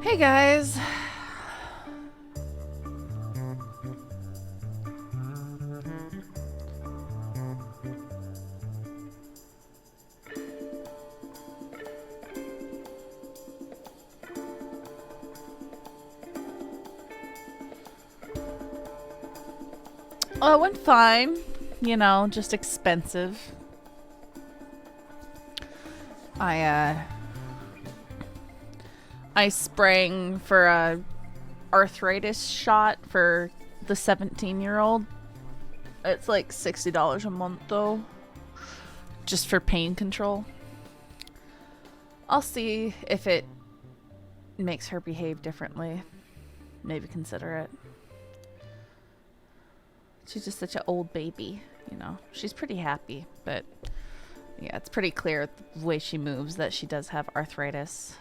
Hey guys. Oh, it went fine. You know, just expensive. I sprang for a arthritis shot for the 17-year-old. It's like $60 a month though. Just for pain control. I'll see if it makes her behave differently. Maybe consider it. She's just such an old baby, you know. She's pretty happy, but yeah, it's pretty clear the way she moves that she does have arthritis.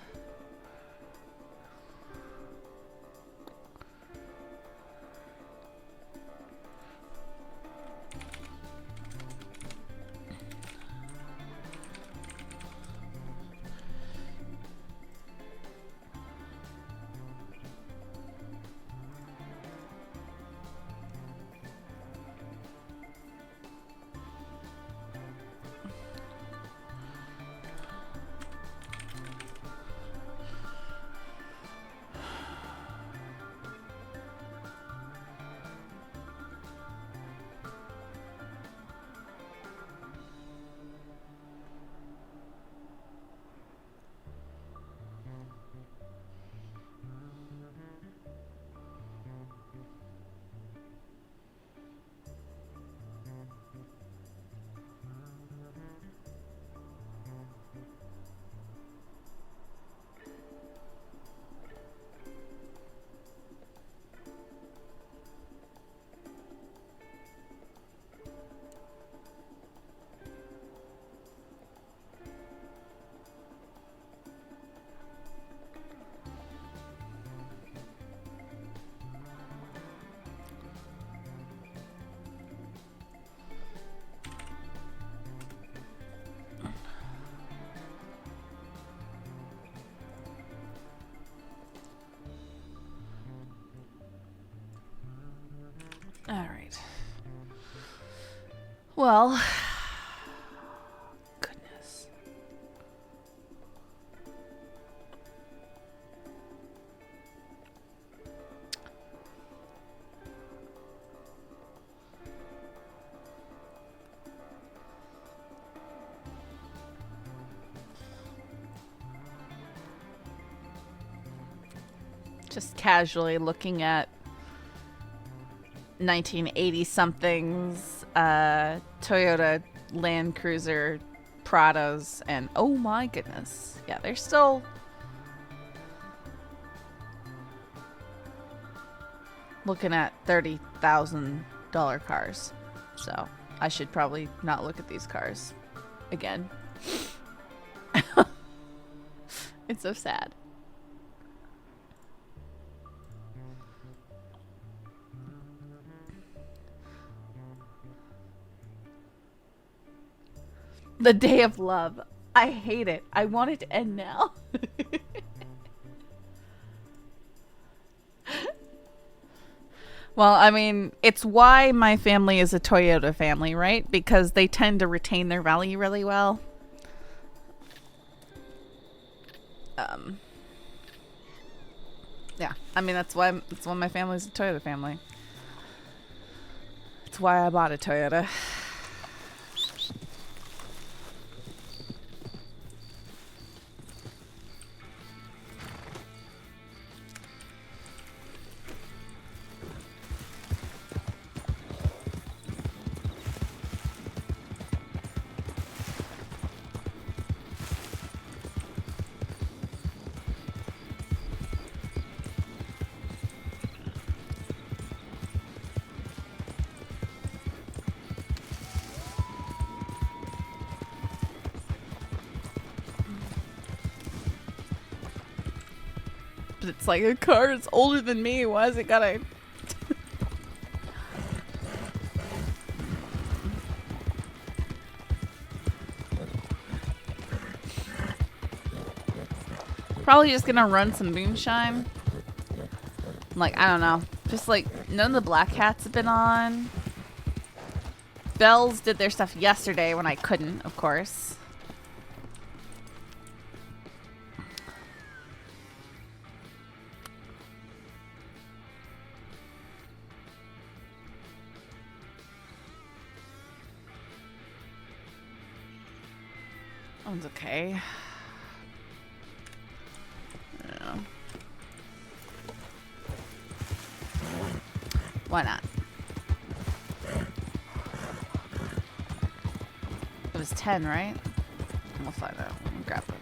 All right. Well, goodness. Just casually looking at 1980 somethings Toyota Land Cruiser Prados, and oh my goodness, yeah, they're still looking at $30,000 cars, so I should probably not look at these cars again. It's so sad. The day of love. I hate it. I want it to end now. Well, I mean, it's why my family is a Toyota family, right? Because they tend to retain their value really well. Yeah, I mean, that's why my family's a Toyota family. It's why I bought a Toyota. But it's like a car is older than me. Why is it gotta... Probably just gonna run some moonshine. Like, I don't know. Just like, none of the black hats have been on. Bells did their stuff yesterday when I couldn't, of course. That one's okay. Yeah. Why not? It was 10, right? We'll find out. We'll grab it.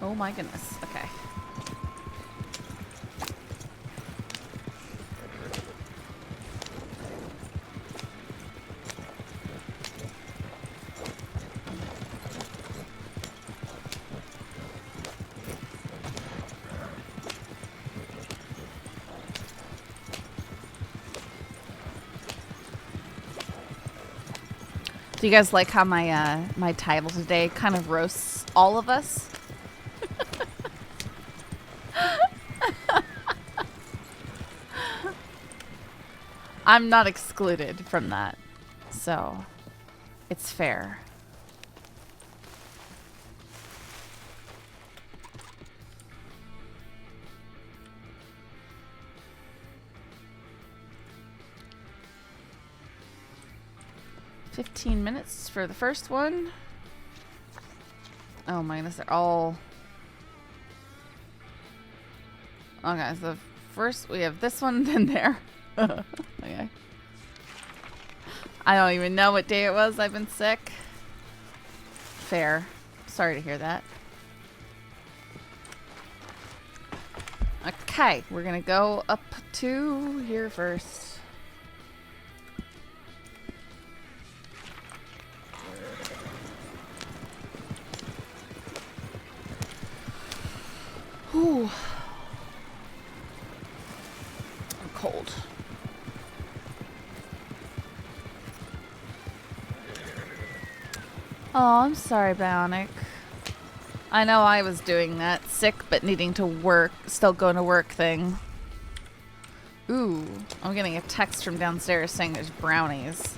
Oh my goodness. Okay. Do you guys like how my my title today kind of roasts all of us? I'm not excluded from that, so it's fair. $15 for the first one. Oh my goodness, they're all... Okay, so first we have this one, then there. Okay. I don't even know what day it was. I've been sick. Fair. Sorry to hear that. Okay, we're gonna go up to here first. Ooh. I'm cold. Oh, I'm sorry, Bionic. I know I was doing that sick but needing to work, still going to work thing. Ooh, I'm getting a text from downstairs saying there's brownies.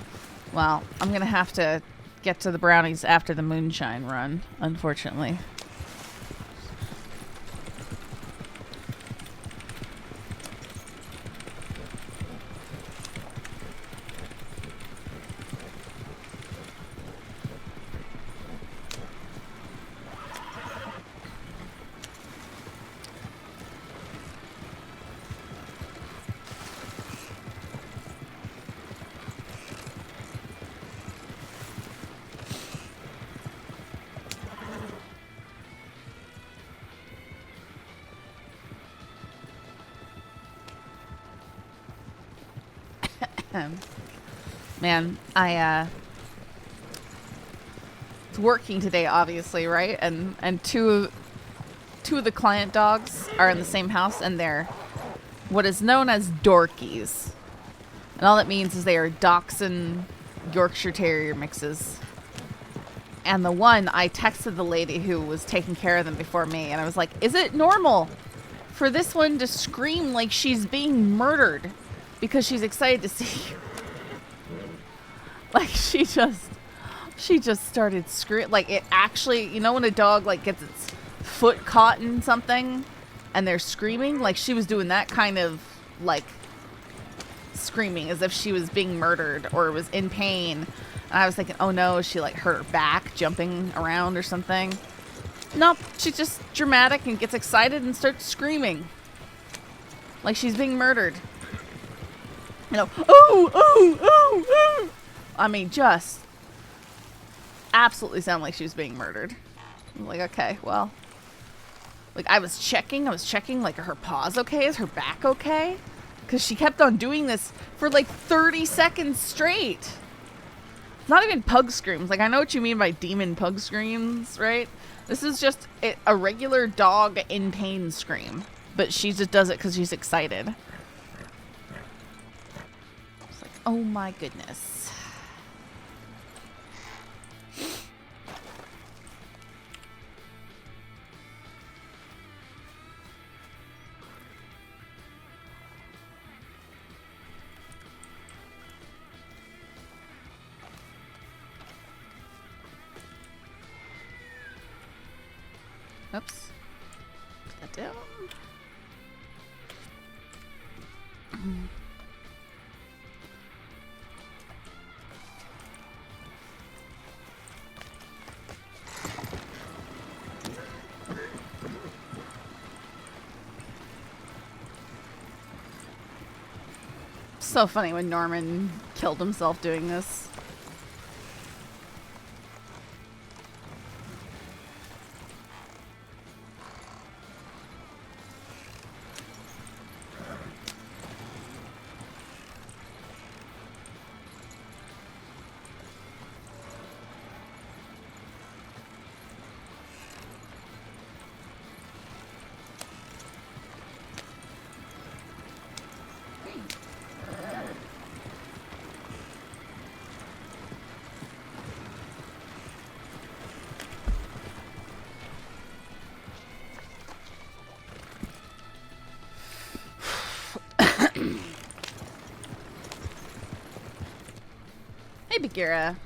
Well, I'm gonna have to get to the brownies after the moonshine run, unfortunately. Man, it's working today, obviously, right? And two of the client dogs are in the same house, and they're what is known as dorkies. And all that means is they are Dachshund Yorkshire Terrier mixes. And the one, I texted the lady who was taking care of them before me, and I was like, is it normal for this one to scream like she's being murdered because she's excited to see you? Like, she just started screaming. Like, it actually, you know when a dog, like, gets its foot caught in something and they're screaming? Like, she was doing that kind of, like, screaming as if she was being murdered or was in pain. And I was thinking, oh no, she like hurt her back jumping around or something. Nope, she's just dramatic and gets excited and starts screaming like she's being murdered. You know, oh, oh, oh, oh. I mean, just absolutely sound like she was being murdered. I'm like, okay, well, like I was checking like, are her paws okay? Is her back okay? Because she kept on doing this for like 30 seconds straight. Not even pug screams. Like, I know what you mean by demon pug screams, right? This is just a regular dog in pain scream. But she just does it because she's excited. It's like, oh my goodness. Oops. Put that down. So funny when Norman killed himself doing this. Hey, Bagheera.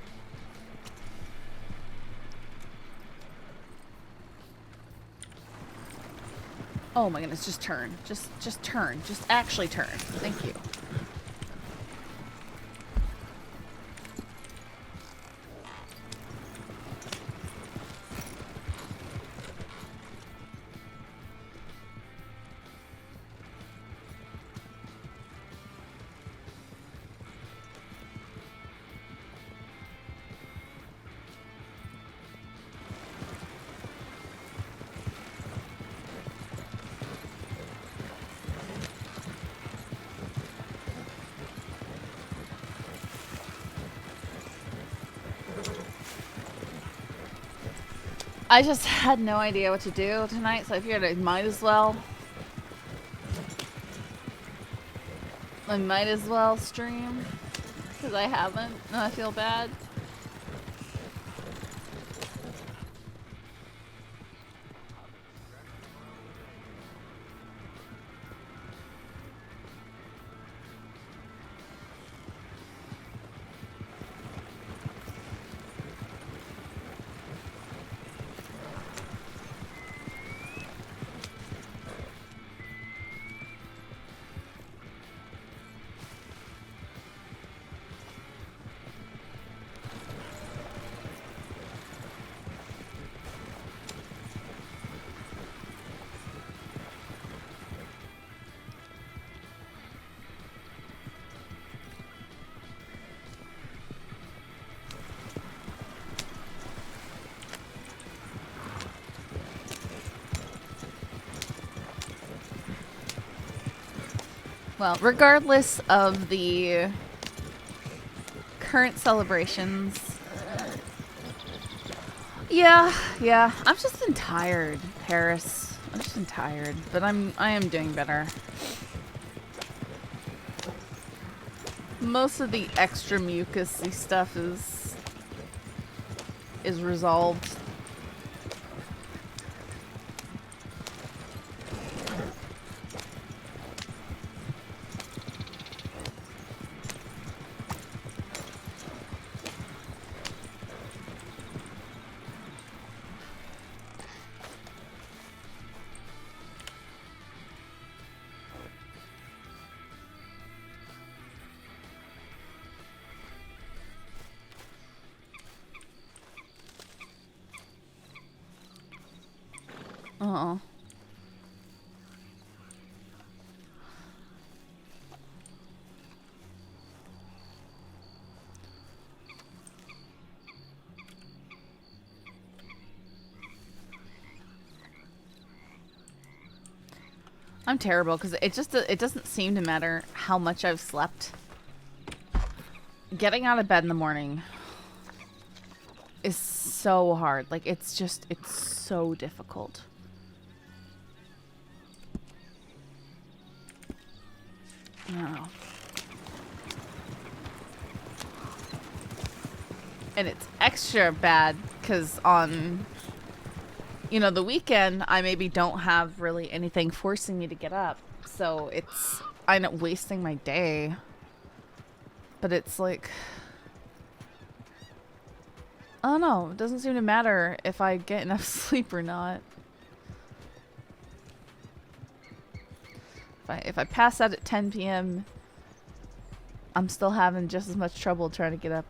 Oh my goodness, just turn. Just turn. Just actually turn. Thank you. I just had no idea what to do tonight, so I figured I might as well. I might as well stream, because I haven't, and I feel bad. Well, regardless of the current celebrations. Yeah. I've just been tired, Paris. I've just been tired, but I am doing better. Most of the extra mucusy stuff is resolved. Uh-oh. I'm terrible because it doesn't seem to matter how much I've slept. Getting out of bed in the morning is so hard. Like it's so difficult. No. And it's extra bad because on, you know, the weekend, I maybe don't have really anything forcing me to get up. So I end up wasting my day. But it's like, I don't know. It doesn't seem to matter if I get enough sleep or not. If I pass out at 10 p.m., I'm still having just as much trouble trying to get up.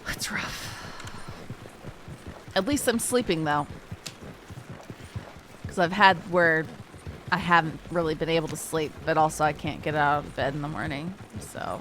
It's rough. At least I'm sleeping, though. Because I've had where I haven't really been able to sleep, but also I can't get out of bed in the morning, so...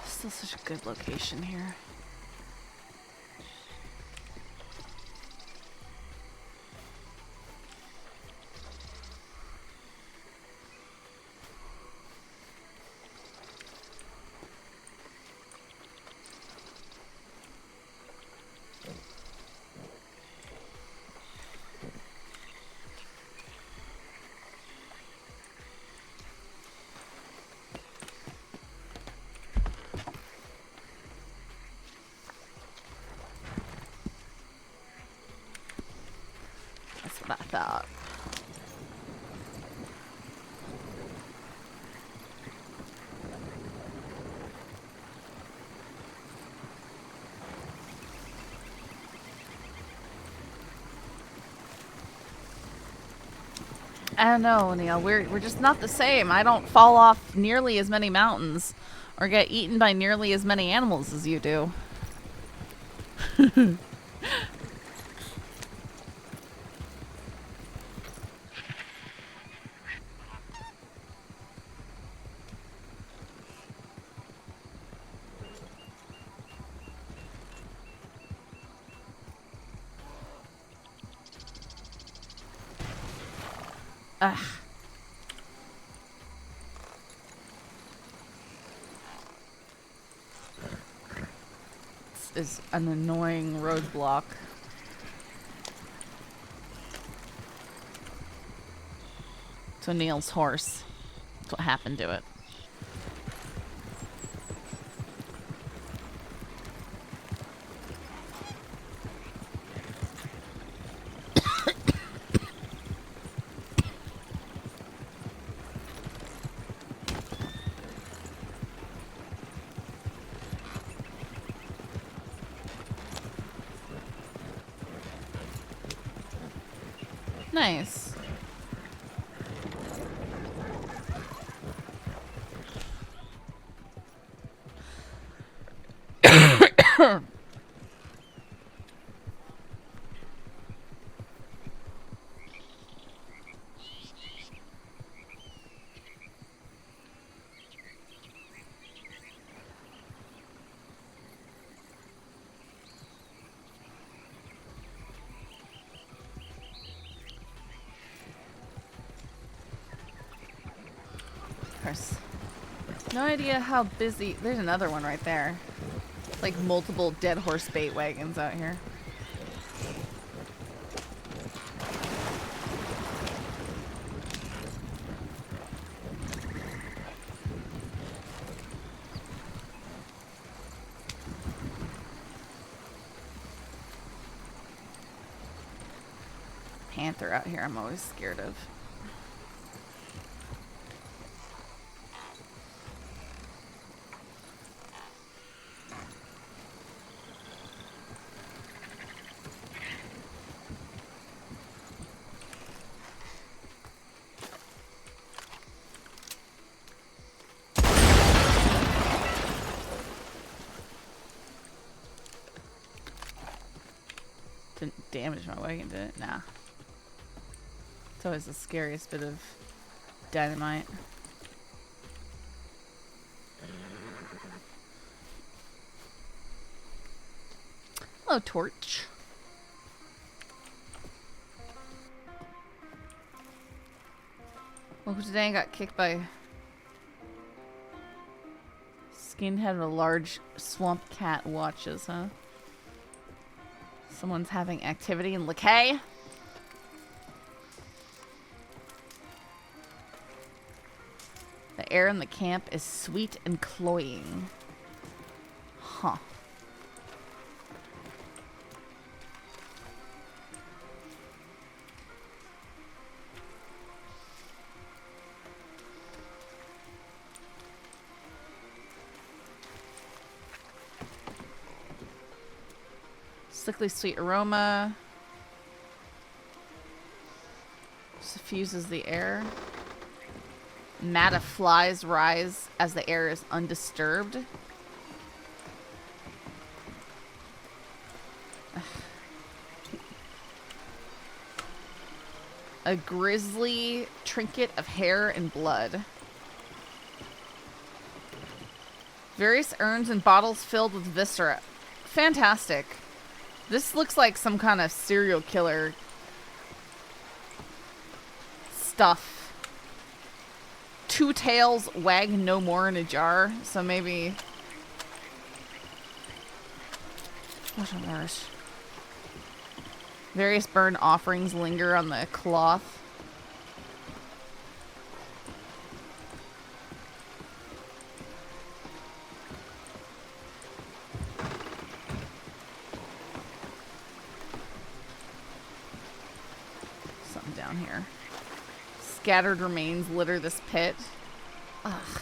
Still such a good location here. I don't know, Neil. We're just not the same. I don't fall off nearly as many mountains or get eaten by nearly as many animals as you do. Ugh. This is an annoying roadblock. To Neil's horse. That's what happened to it. Nice. No idea how busy. There's another one right there. Like multiple dead horse bait wagons out here. Panther out here I'm always scared of. Didn't damage my wagon, did it? Nah. It's always the scariest bit of dynamite. Hello, Torch. Well, today I got kicked by Skinhead of a large swamp cat watches, huh? Someone's having activity in Lakay. The air in the camp is sweet and cloying. Huh. Sickly sweet aroma. Suffuses the air. Mat of flies rise as the air is undisturbed. A grisly trinket of hair and blood. Various urns and bottles filled with viscera. Fantastic. This looks like some kind of serial killer stuff. Two tails wag no more in a jar, so maybe... What a nourish. Various burned offerings linger on the cloth. Something down here. Scattered remains litter this pit. Ugh.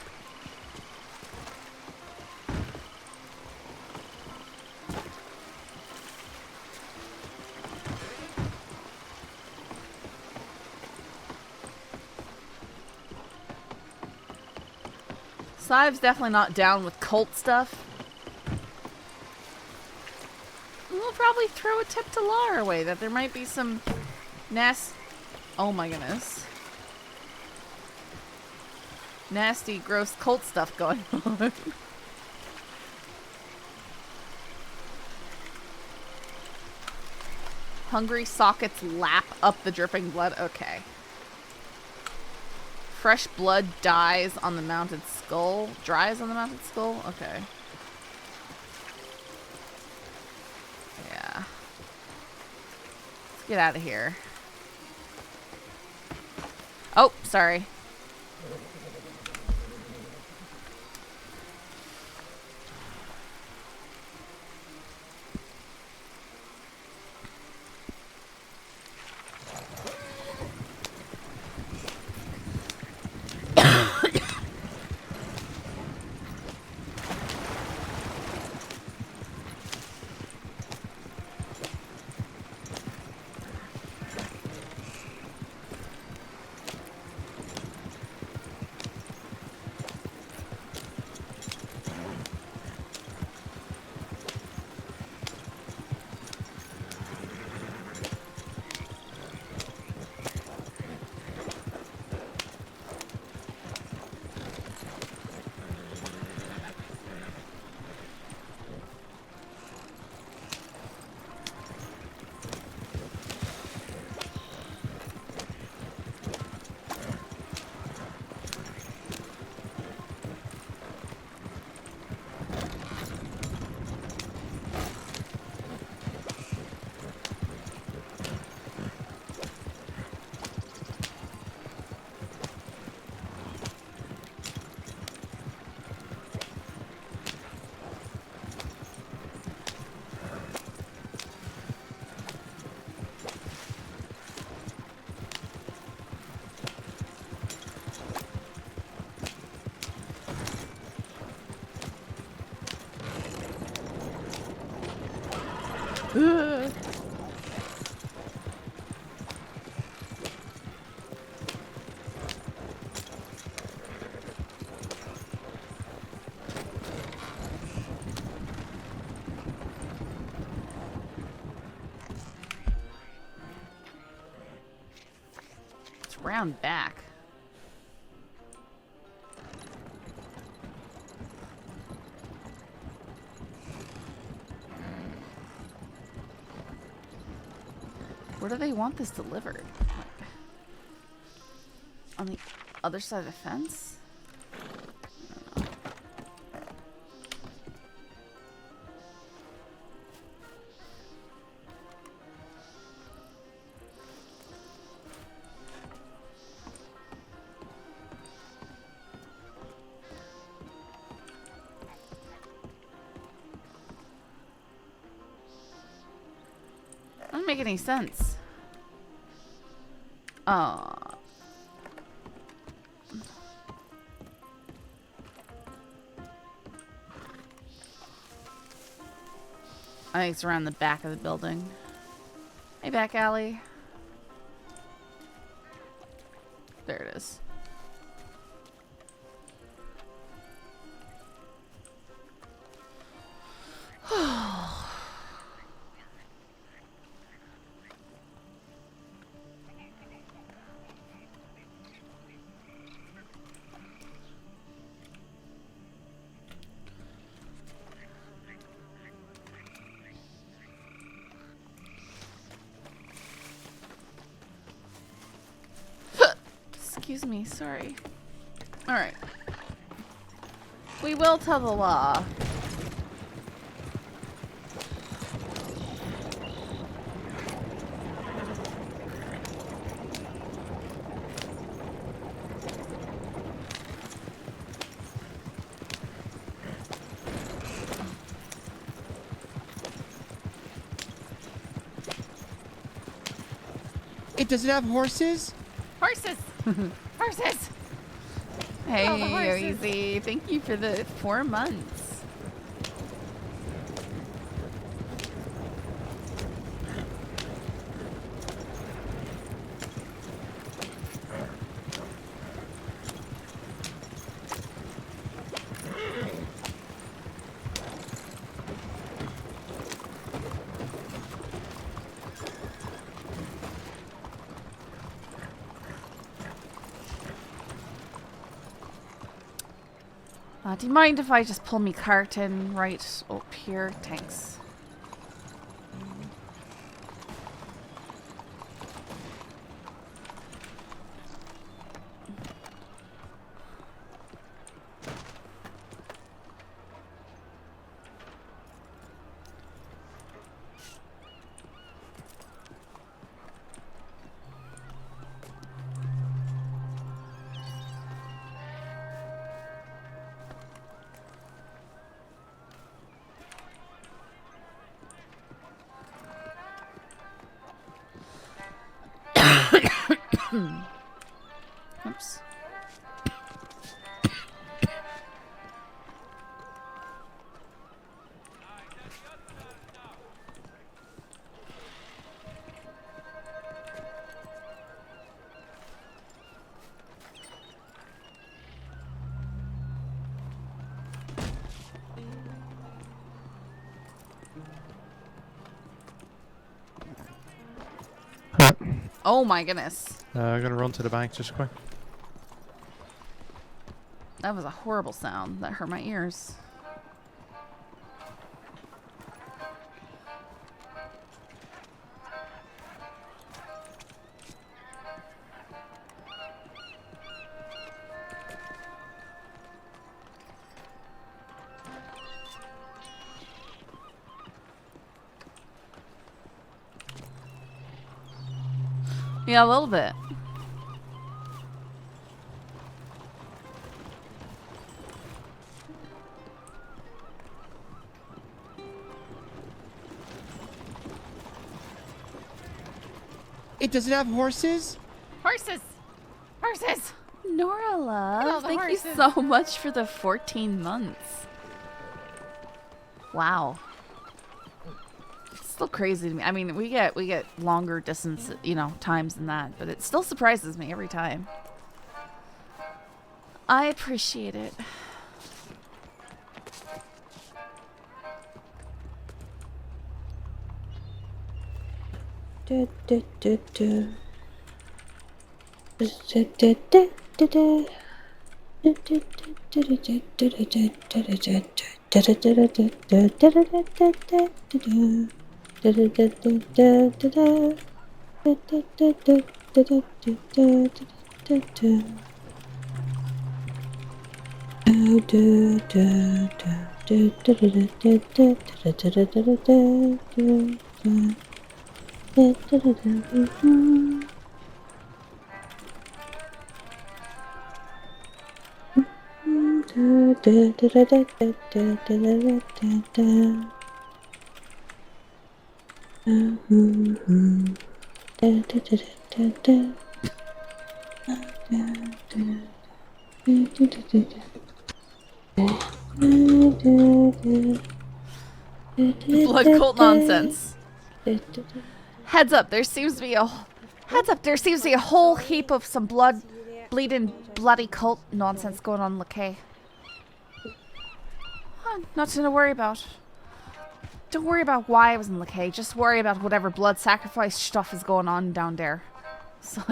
Sadhbh's definitely not down with cult stuff. We'll probably throw a tip to Law our way that there might be some oh my goodness. Nasty, gross cult stuff going on. Hungry sockets lap up the dripping blood. Okay. Fresh blood dies on the mounted skull. Dries on the mounted skull? Okay. Yeah. Let's get out of here. Oh, sorry. It's round back. Where do they want this delivered? Like, on the other side of the fence? I don't know. Doesn't make any sense. Oh. I think it's around the back of the building. Hey, back alley. There it is. Excuse me, sorry. Alright. We will tell the law. It doesn't have horses? Horses! Horses! Hey, Easy. Thank you for the 4 months. Do you mind if I just pull me cart in right up here? Thanks. Oops. Oh my goodness. I'm gonna run to the bank just quick. That was a horrible sound. That hurt my ears. Yeah, a little bit. It doesn't have horses? Horses! Horses! Nora, love, Hello, the thank horses. you so much for the 14 months. Wow. It's still crazy to me. I mean, we get longer distance, you know, times than that, but it still surprises me every time. I appreciate it. Blood cult nonsense. Heads up, there seems to be a whole heap of some bleeding bloody cult nonsense going on in Lakay. Nothing to worry about. Don't worry about why I was in Lakay, just worry about whatever blood sacrifice stuff is going on down there. So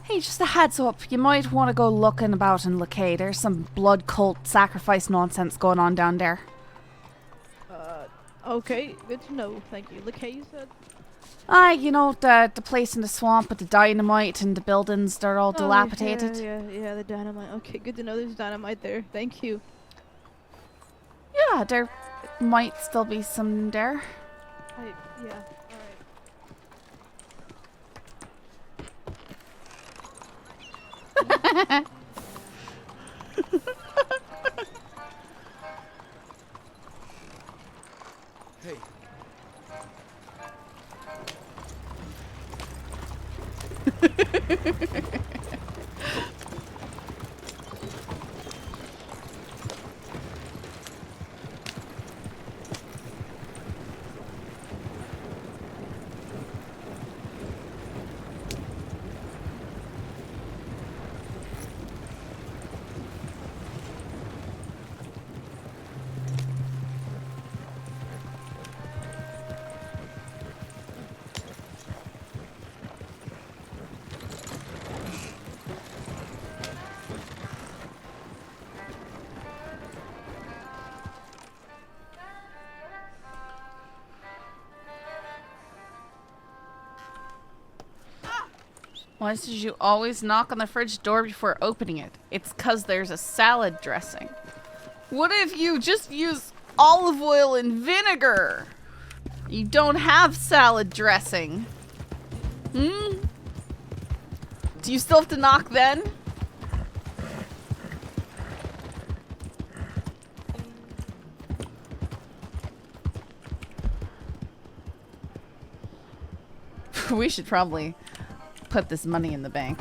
hey, just a heads up. You might want to go looking about in Lakay. There's some blood cult sacrifice nonsense going on down there. Okay, good to know. Thank you. Lakay, you said? You know, the place in the swamp with the dynamite and the buildings, they're all dilapidated. Yeah, the dynamite. Okay, good to know there's dynamite there. Thank you. Yeah, there might still be some there. Yeah, alright. Hey. Why did you always knock on the fridge door before opening it? It's 'cause there's a salad dressing. What if you just use olive oil and vinegar? You don't have salad dressing. Hmm? Do you still have to knock then? We should probably put this money in the bank.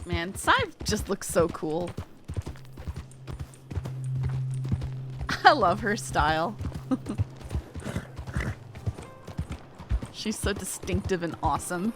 Man, Sadhbh just looks so cool. I love her style. She's so distinctive and awesome.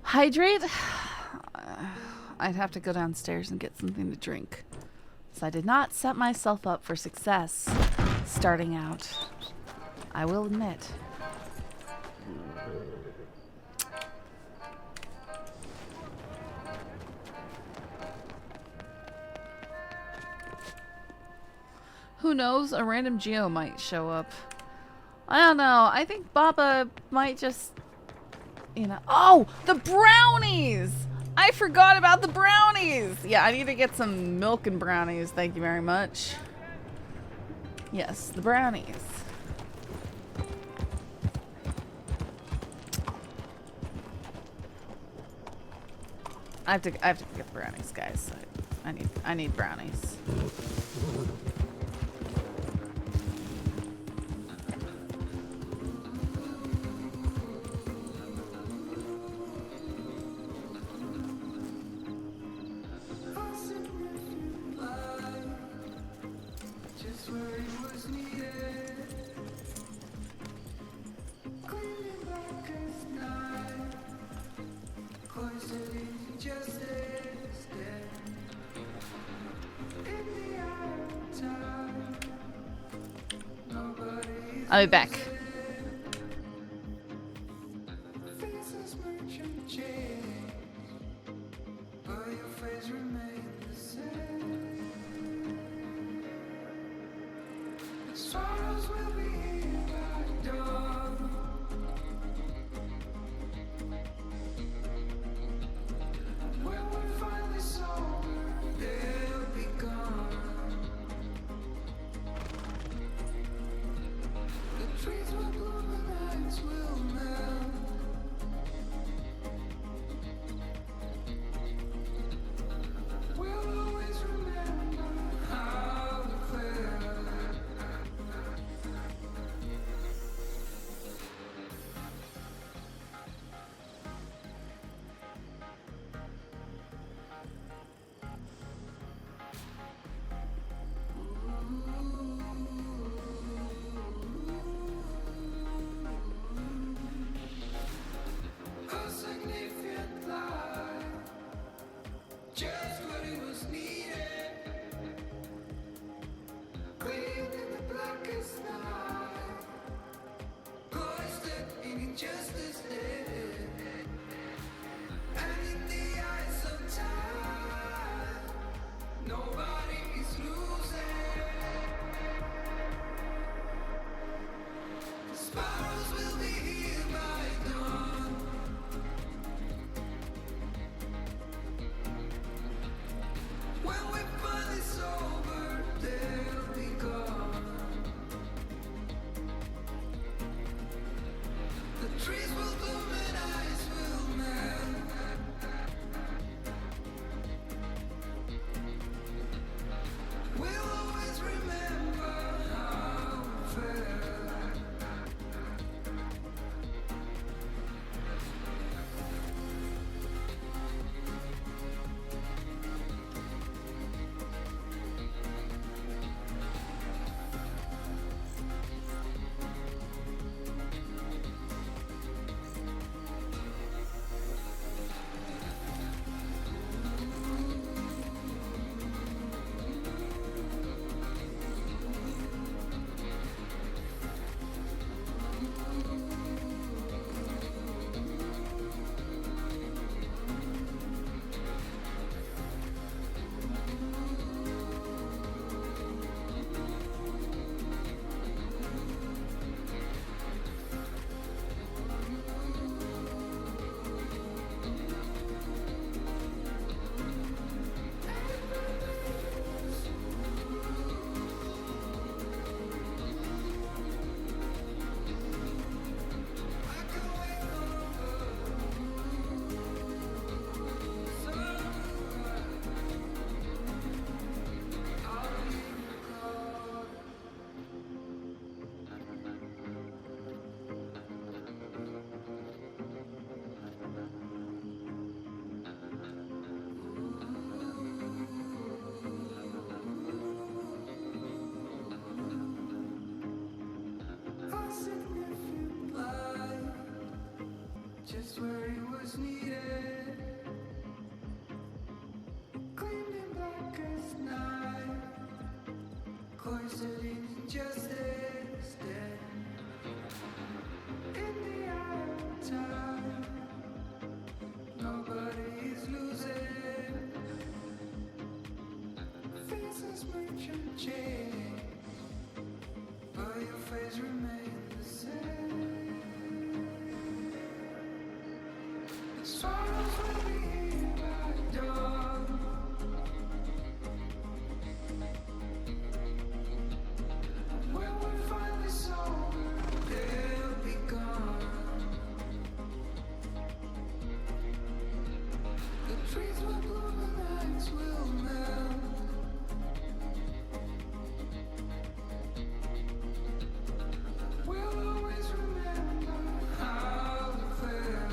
Hydrate? I'd have to go downstairs and get something to drink. So I did not set myself up for success starting out. I will admit. Who knows? A random Geo might show up. I don't know. I think Baba might just... You know, oh, the brownies! I forgot about the brownies! Yeah, I need to get some milk and brownies. Thank you very much. Yes, the brownies. I have to get the brownies, guys. I need brownies. I'll be back. where it was needed. Cleaned in black as night. Cloistered in injustice. Dead in the eye of time. Nobody is losing. Faces merchant change, but your face remains the same. Sorrows will be here by dawn. When we're finally sober, they'll be gone. The trees will bloom and the ice will melt. We'll always remember how we felt.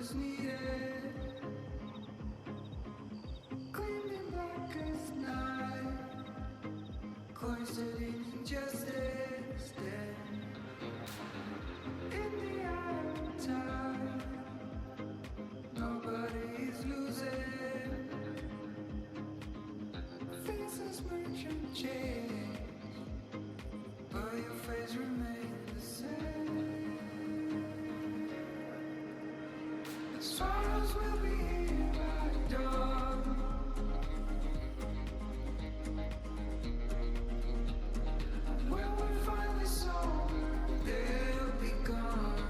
was needed. Gleaming black as night, cloistered in injustice, dead in the eye of time. Nobody's losing. Faces merchant change, but your face remains the same. The sorrows will be here by dawn. When we're finally sober, they'll be gone.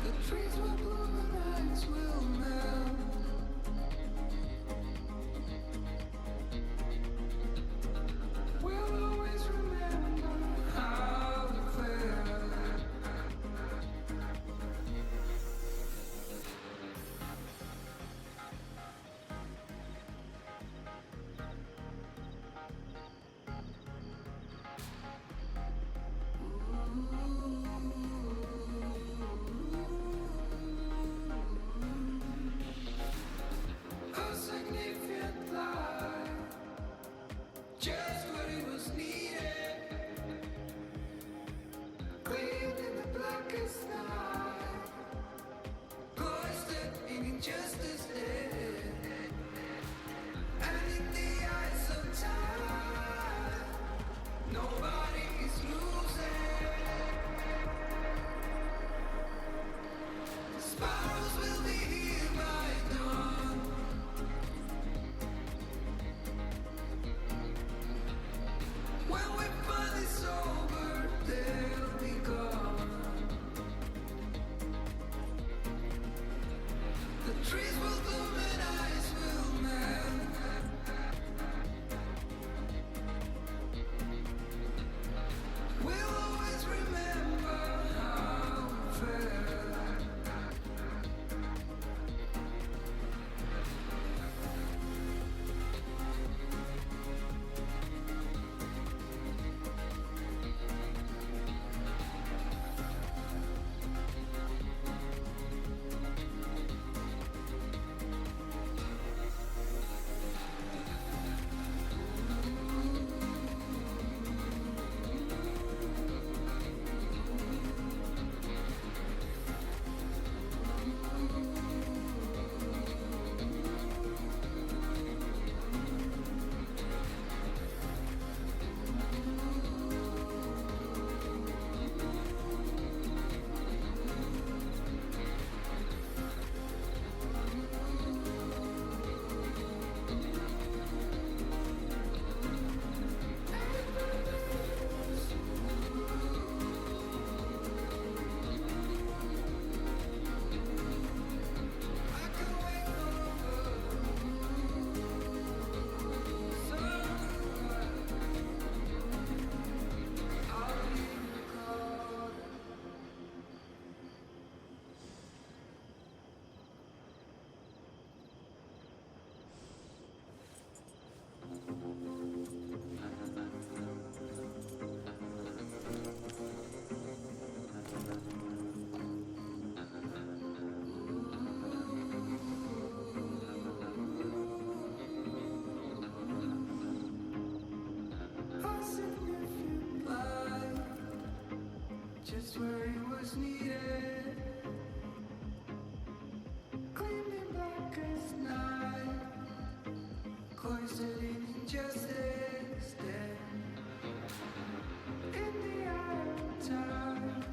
The trees will bloom and ice will melt. We'll always remember how we felt. A significant life, just what it was needed. Clean in the blackest night, cloistered in injustice, dead. And in the eyes of time, nobody is losing. Spirals will be here by dawn. When we're finally sober, they'll be gone. The trees will bloom and ice will melt. We'll always remember how we felt. Just where it was needed. Gleaming black as night, cloistered in injustice, dead in the eye of time.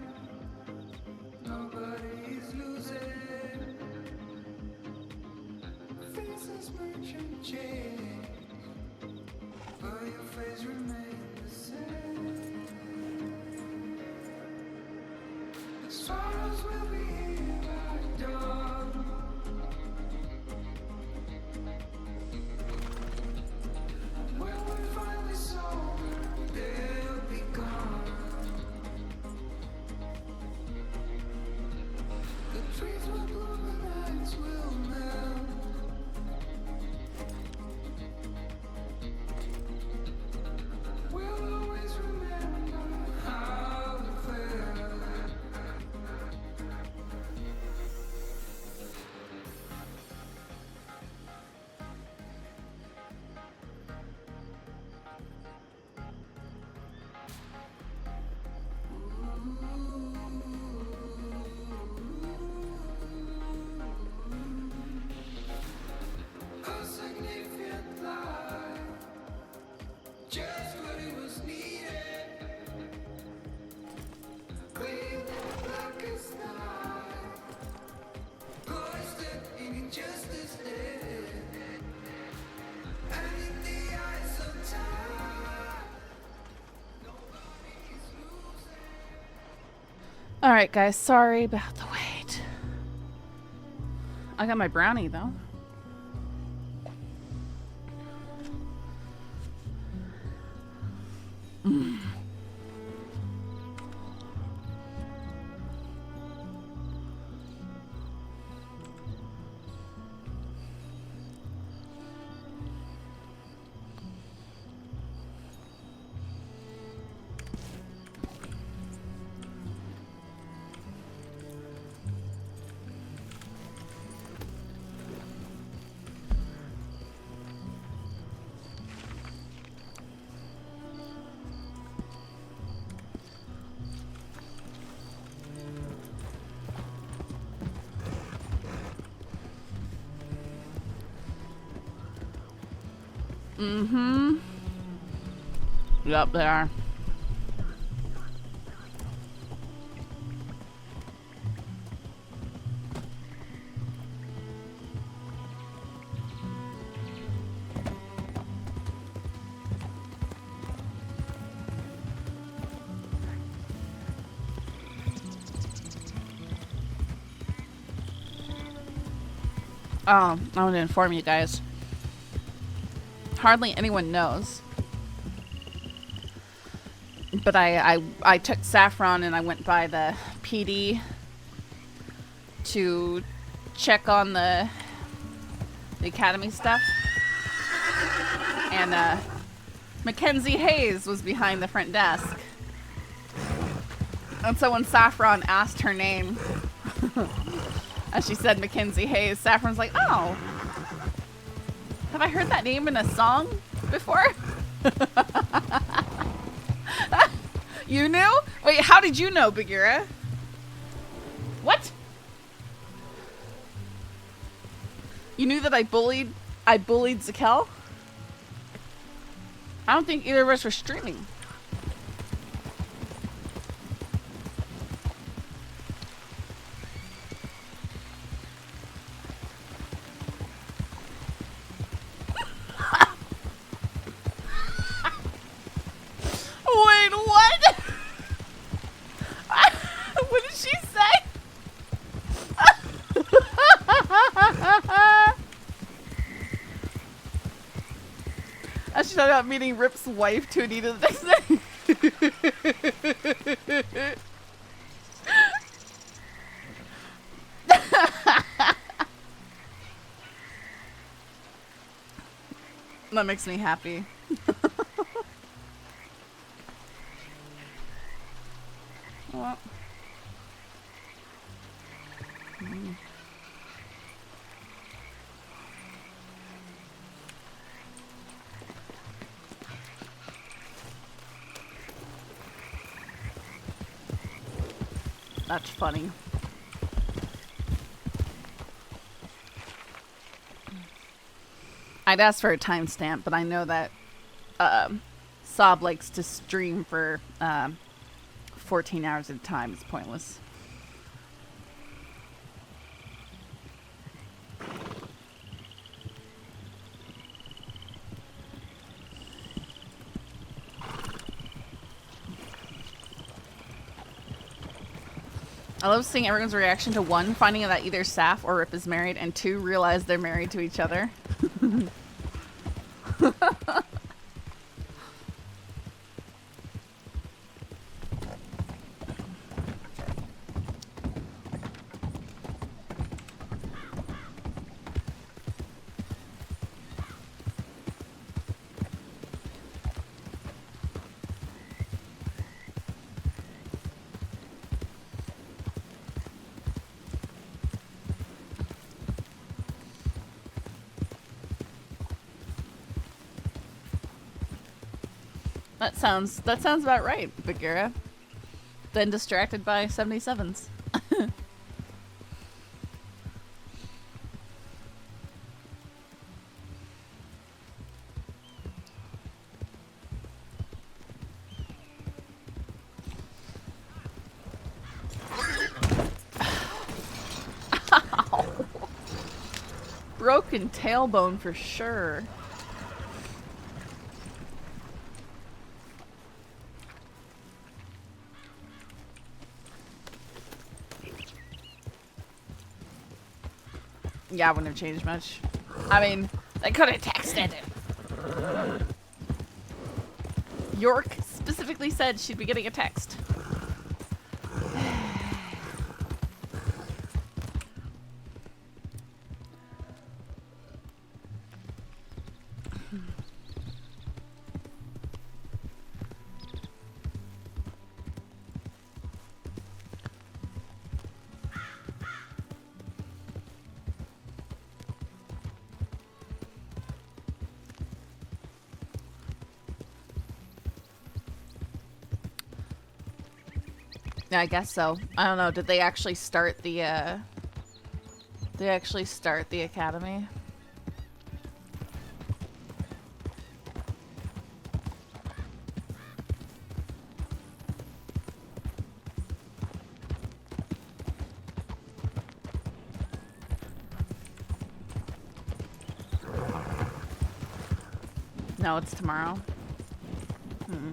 Nobody's losing. Faces merchant change, but your face remains the same. Sorrows will be here by dawn. When we're finally sober, they'll be gone. The trees will bloom and ice will melt. We'll always remember how we felt. Alright, guys. Sorry about the wait. I got my brownie, though. Mm-hmm. Yep, they are. Oh, I want to inform you guys. Hardly anyone knows. But I took Saffron and I went by the PD to check on the academy stuff. And Mackenzie Hayes was behind the front desk. And so when Saffron asked her name, as she said Mackenzie Hayes, Saffron's like, oh, have I heard that name in a song before? You knew? Wait, how did you know, Bagheera? What? You knew that I bullied Zakel? I don't think either of us were streaming. Wait, what? What did she say? As she talked about meeting Rip's wife to Anita the next day. That makes me happy. Well. That's funny. I'd ask for a timestamp, but I know that Sob likes to stream for 14 hours at a time. It's pointless. I love seeing everyone's reaction to one, finding out that either Saf or Rip is married, and two, realize they're married to each other. That sounds about right, Bagheera. Then distracted by 77s. Ow. Broken tailbone for sure. Yeah, I wouldn't have changed much. I mean, they could have texted it. York specifically said she'd be getting a text. Yeah, I guess so. I don't know. Did they actually start the academy? No, it's tomorrow. Hmm.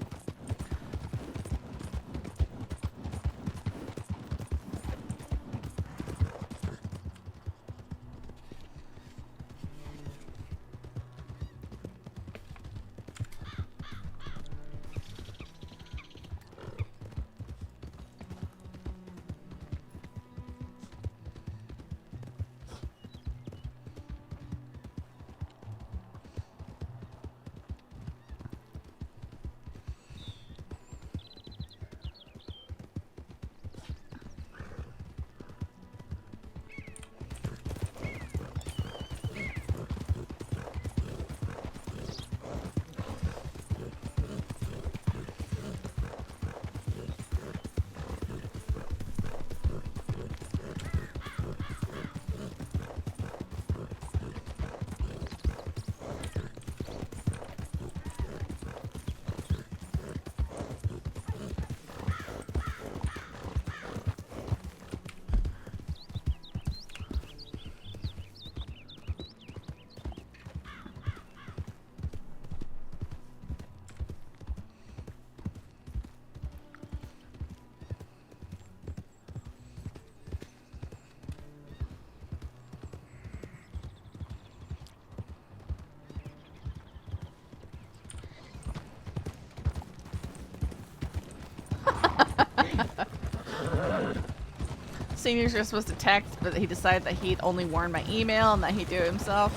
Seniors are supposed to text, but he decided that he'd only warn my email and that he'd do it himself.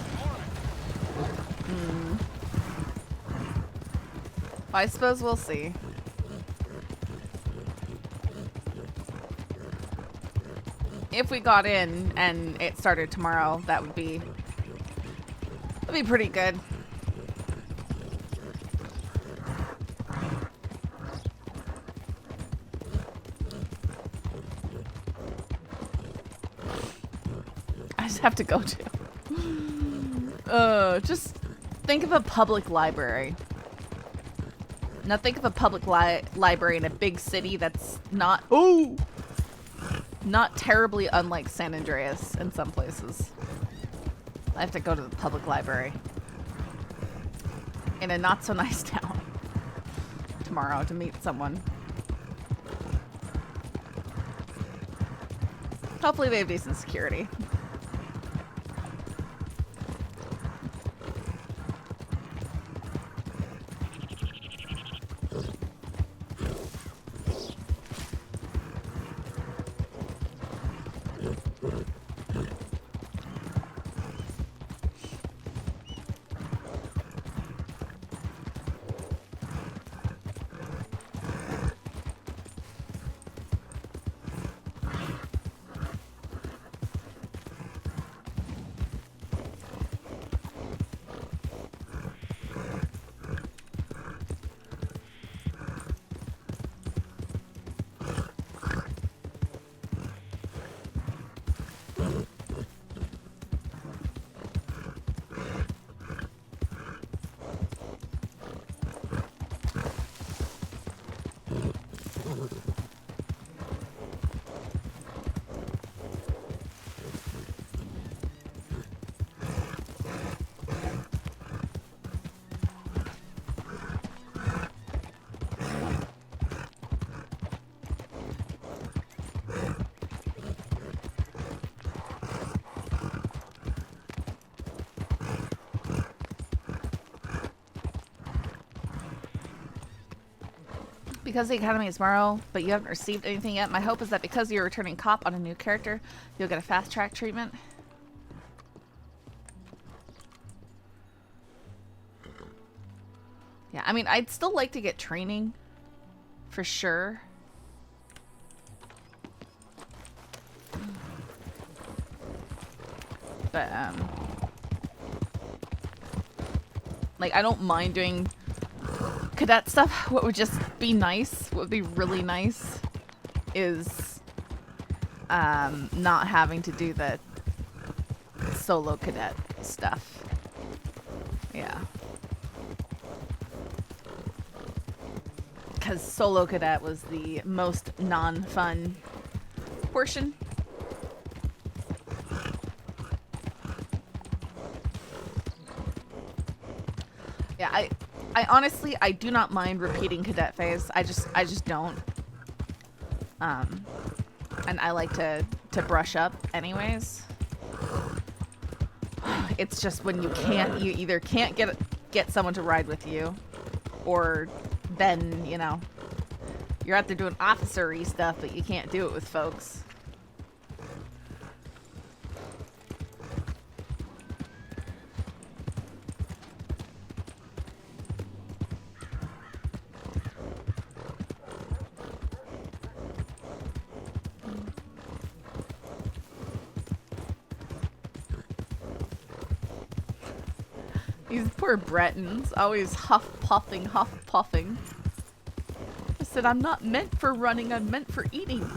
I suppose we'll see. If we got in and it started tomorrow, that'd be pretty good. I just have to go to. Just think of a public library. Now think of a public library in a big city that's not terribly unlike San Andreas in some places. I have to go to the public library in a not so nice town tomorrow to meet someone. Hopefully they have decent security. Because the academy is tomorrow, but you haven't received anything yet, my hope is that because you're a returning cop on a new character, you'll get a fast track treatment. Yeah, I mean, I'd still like to get training, for sure. But, like, I don't mind doing cadet stuff. What would just be nice, what would be really nice, is not having to do the solo cadet stuff. Yeah. Because solo cadet was the most non-fun portion. Yeah, I honestly, I do not mind repeating cadet phase. I just don't. And I like to brush up anyways. It's just when you either can't get someone to ride with you, or then, you know, you're out there doing officer-y stuff, but you can't do it with folks. These poor Bretons, always huff-puffing, huff-puffing. I said, I'm not meant for running, I'm meant for eating.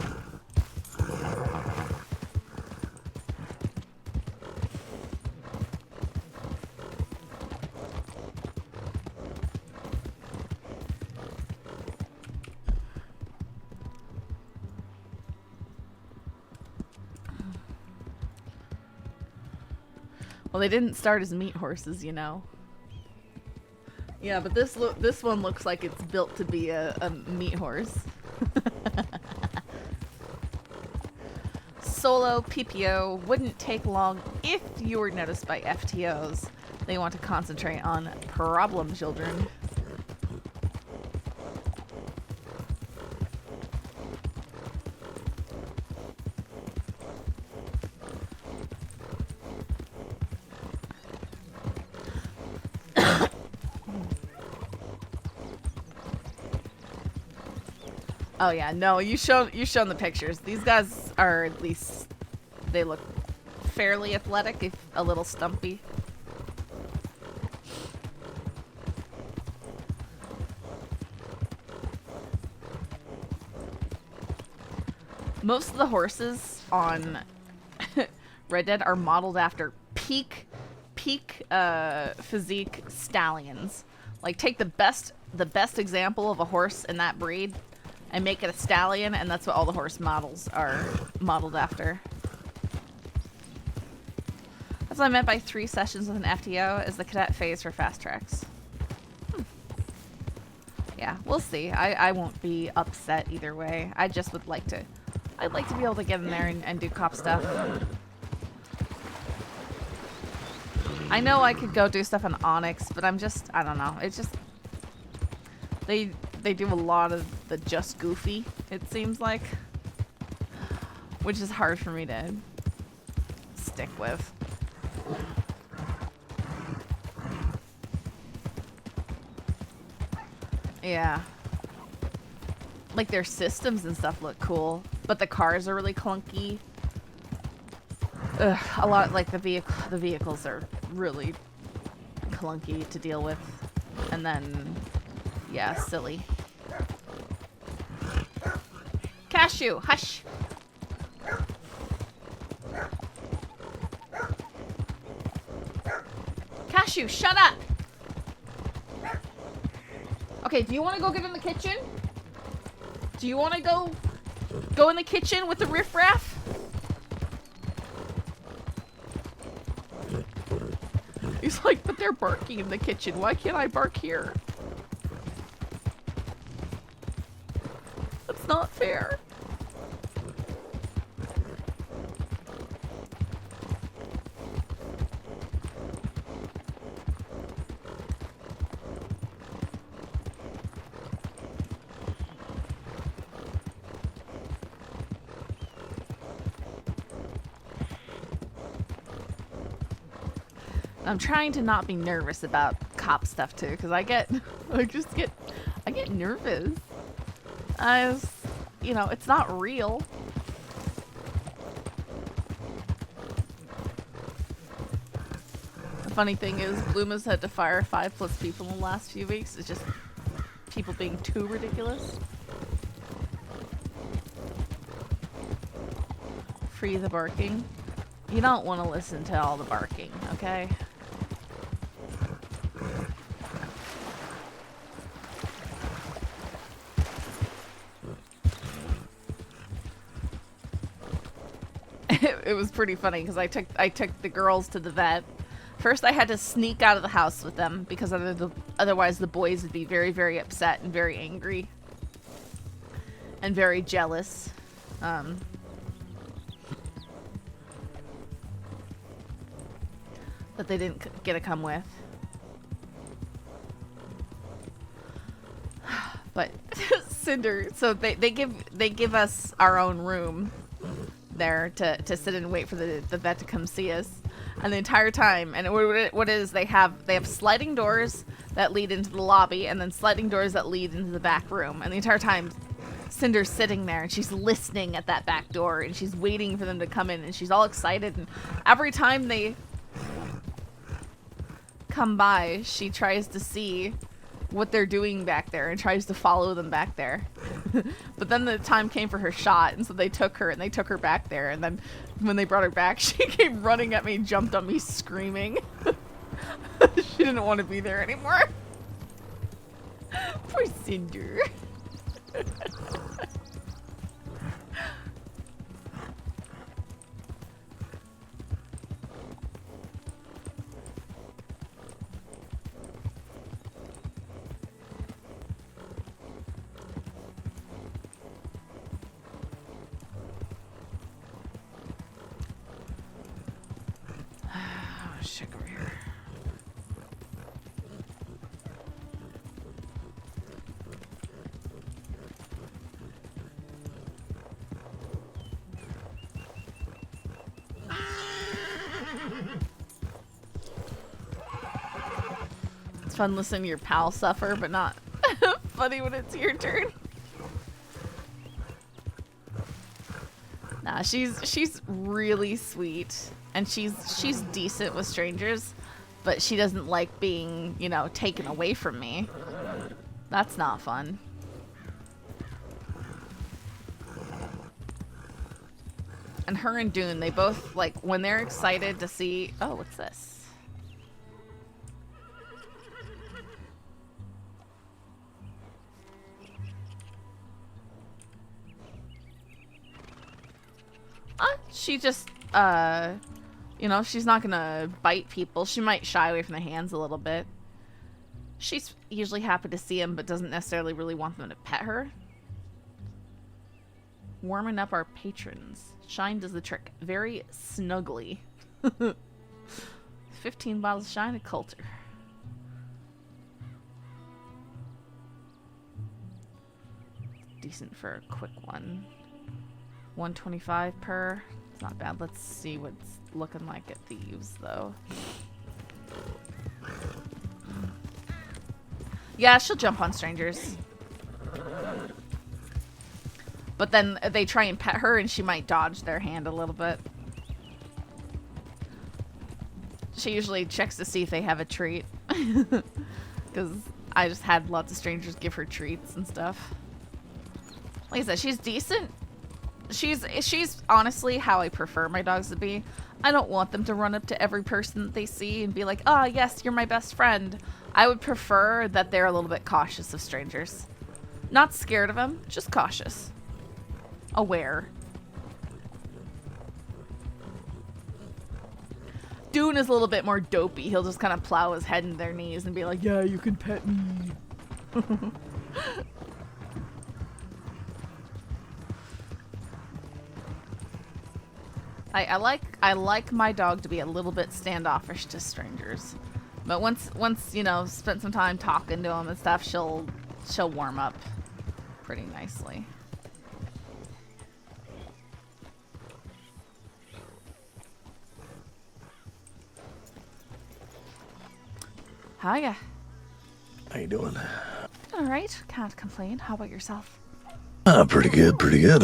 Well, they didn't start as meat horses, you know. Yeah, but this one looks like it's built to be a meat horse. Solo PPO wouldn't take long if you were noticed by FTOs. They want to concentrate on problem children. Oh yeah, no, you shown the pictures. These guys are, at least they look fairly athletic, if a little stumpy. Most of the horses on Red Dead are modeled after peak physique stallions. Like, take the best example of a horse in that breed and make it a stallion, and that's what all the horse models are modeled after. That's what I meant by 3 sessions with an FTO, is the cadet phase for fast tracks. Yeah, we'll see. I won't be upset either way. I just would like to... I'd like to be able to get in there and do cop stuff. I know I could go do stuff on Onyx, but I'm just... I don't know. It's just... They do a lot of the just goofy, it seems like. Which is hard for me to stick with. Yeah. Like, their systems and stuff look cool, but the cars are really clunky. Ugh, a lot, like, the vehicles are really clunky to deal with. And then, yeah, silly. Cashew, hush! Cashew, shut up! Okay, do you want to go get in the kitchen? Do you want to go in the kitchen with the riffraff? He's like, but they're barking in the kitchen. Why can't I bark here? That's not fair. I'm trying to not be nervous about cop stuff too, because I get nervous. You know, it's not real. The funny thing is, Bloom has had to fire 5+ people in the last few weeks. It's just people being too ridiculous. Free the barking. You don't want to listen to all the barking, okay? It was pretty funny because I took the girls to the vet. First, I had to sneak out of the house with them because otherwise the boys would be very, very upset and very angry and very jealous. That they didn't get to come with. But Cinder, so they give us our own room there to sit and wait for the vet to come see us, and the entire time, and what it is, they have sliding doors that lead into the lobby, and then sliding doors that lead into the back room, and the entire time Cinder's sitting there and she's listening at that back door and she's waiting for them to come in, and she's all excited, and every time they come by she tries to see what they're doing back there and tries to follow them back there. But then the time came for her shot, and so they took her back there, and then when they brought her back, she came running at me, jumped on me screaming. She didn't want to be there anymore. Poor Cinder. Shit, over here. It's fun listening to your pal suffer, but not funny when it's your turn. Nah, she's really sweet, and she's decent with strangers, but she doesn't like being, you know, taken away from me. That's not fun. And her and Dune, they both, like, when they're excited to see... Oh, what's this? She just, you know, she's not gonna bite people. She might shy away from the hands a little bit. She's usually happy to see them, but doesn't necessarily really want them to pet her. Warming up our patrons. Shine does the trick very snugly. 15 bottles of Shine, a Coulter. Decent for a quick one. 125 per. It's not bad. Let's see what's looking like at Thieves, though. Yeah, she'll jump on strangers. But then they try and pet her, and she might dodge their hand a little bit. She usually checks to see if they have a treat. Because I just had lots of strangers give her treats and stuff. Like I said, she's decent. She's honestly how I prefer my dogs to be. I don't want them to run up to every person that they see and be like, "Ah, yes, you're my best friend." I would prefer that they're a little bit cautious of strangers. Not scared of them, just cautious. Aware. Dune is a little bit more dopey. He'll just kind of plow his head into their knees and be like, "Yeah, you can pet me." I like my dog to be a little bit standoffish to strangers, but once you know, spent some time talking to him and stuff, she'll warm up pretty nicely. Hiya. How you doing? All right. Can't complain. How about yourself? Pretty good, pretty good.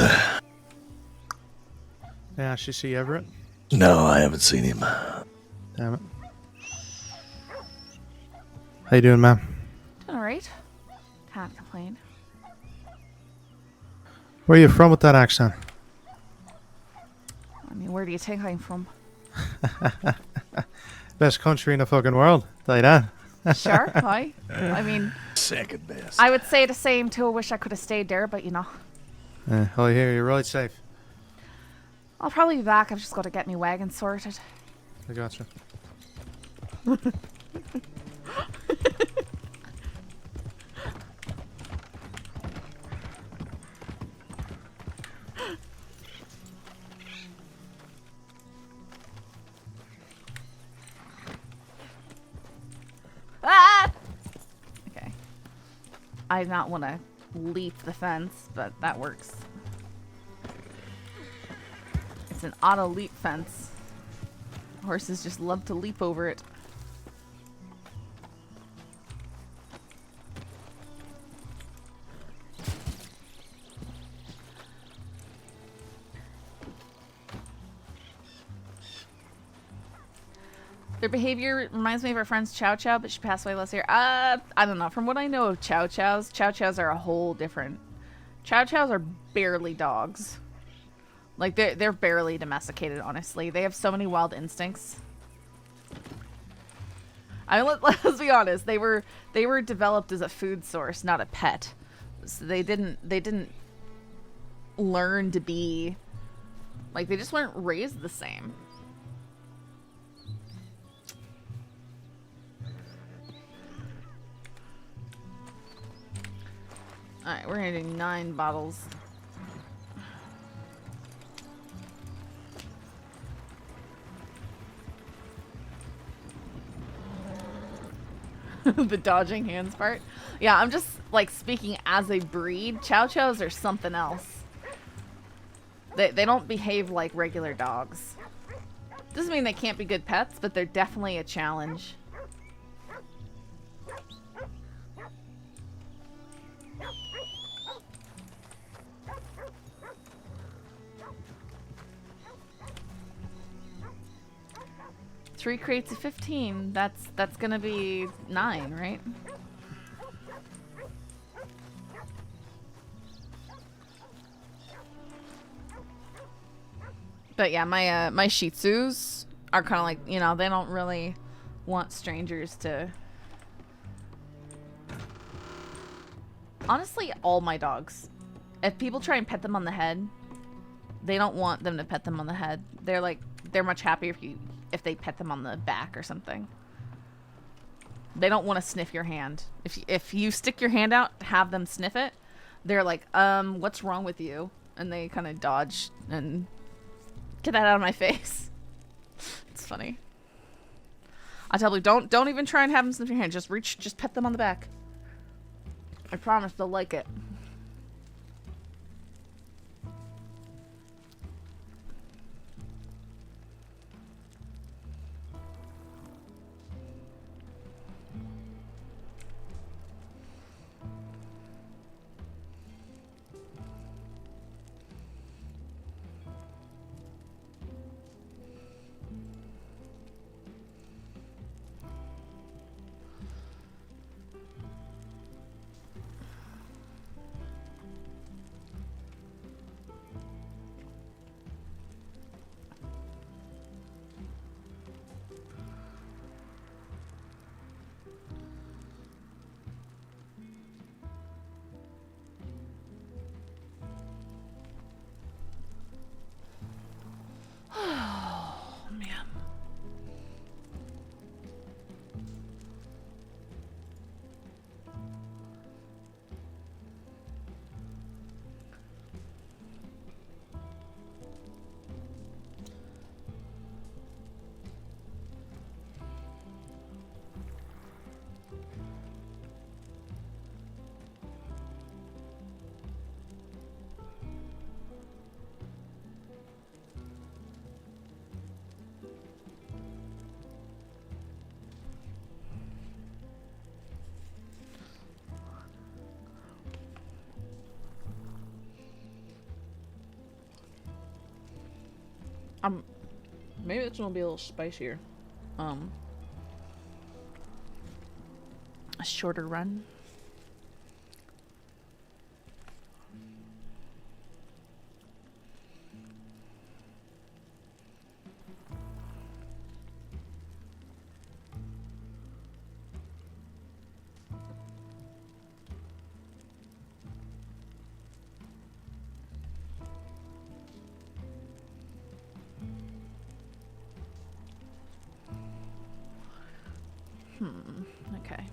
Yeah, she see Everett. No, I haven't seen him. Damn it. How you doing, ma'am? All right. Can't complain. Where are you from with that accent? I mean, where do you think I'm from? Best country in the fucking world. Tell you that. Sure. Why? I mean, Second best. I would say the same too. I wish I could have stayed there, but you know. Oh, here you're right safe. I'll probably be back. I've just got to get my wagon sorted. I gotcha. Ah! Okay. I did not want to leap the fence, but that works. It's an auto leap fence. Horses just love to leap over it. Their behavior reminds me of our friend's Chow Chow, but she passed away last year. I don't know. From what I know of Chow Chows are a whole different... Chow Chows are barely dogs. Like, they're barely domesticated, honestly. They have so many wild instincts. I mean, let's be honest. They were developed as a food source, not a pet. So they didn't learn to be... Like, they just weren't raised the same. Alright, we're gonna do 9 bottles. The dodging hands part. Yeah, I'm just, like, speaking as a breed. Chow Chows are something else. They don't behave like regular dogs. Doesn't mean they can't be good pets, but they're definitely a challenge. Three crates of 15. That's gonna be 9, right? But yeah, my Shih Tzus are kind of like, you know, they don't really want strangers to... Honestly, all my dogs. If people try and pet them on the head, they don't want them to pet them on the head. They're much happier if they pet them on the back or something. They don't want to sniff your hand. If you stick your hand out, have them sniff it, they're like, what's wrong with you? And they kind of dodge and get that out of my face. It's funny. I tell you, don't even try and have them sniff your hand. Just pet them on the back. I promise they'll like it. Maybe this one will be a little spicier. A shorter run. Okay.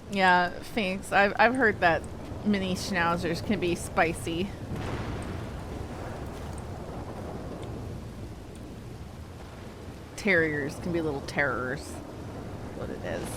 Yeah, thanks. I've heard that mini schnauzers can be spicy. Terriers can be little terrors. What it is.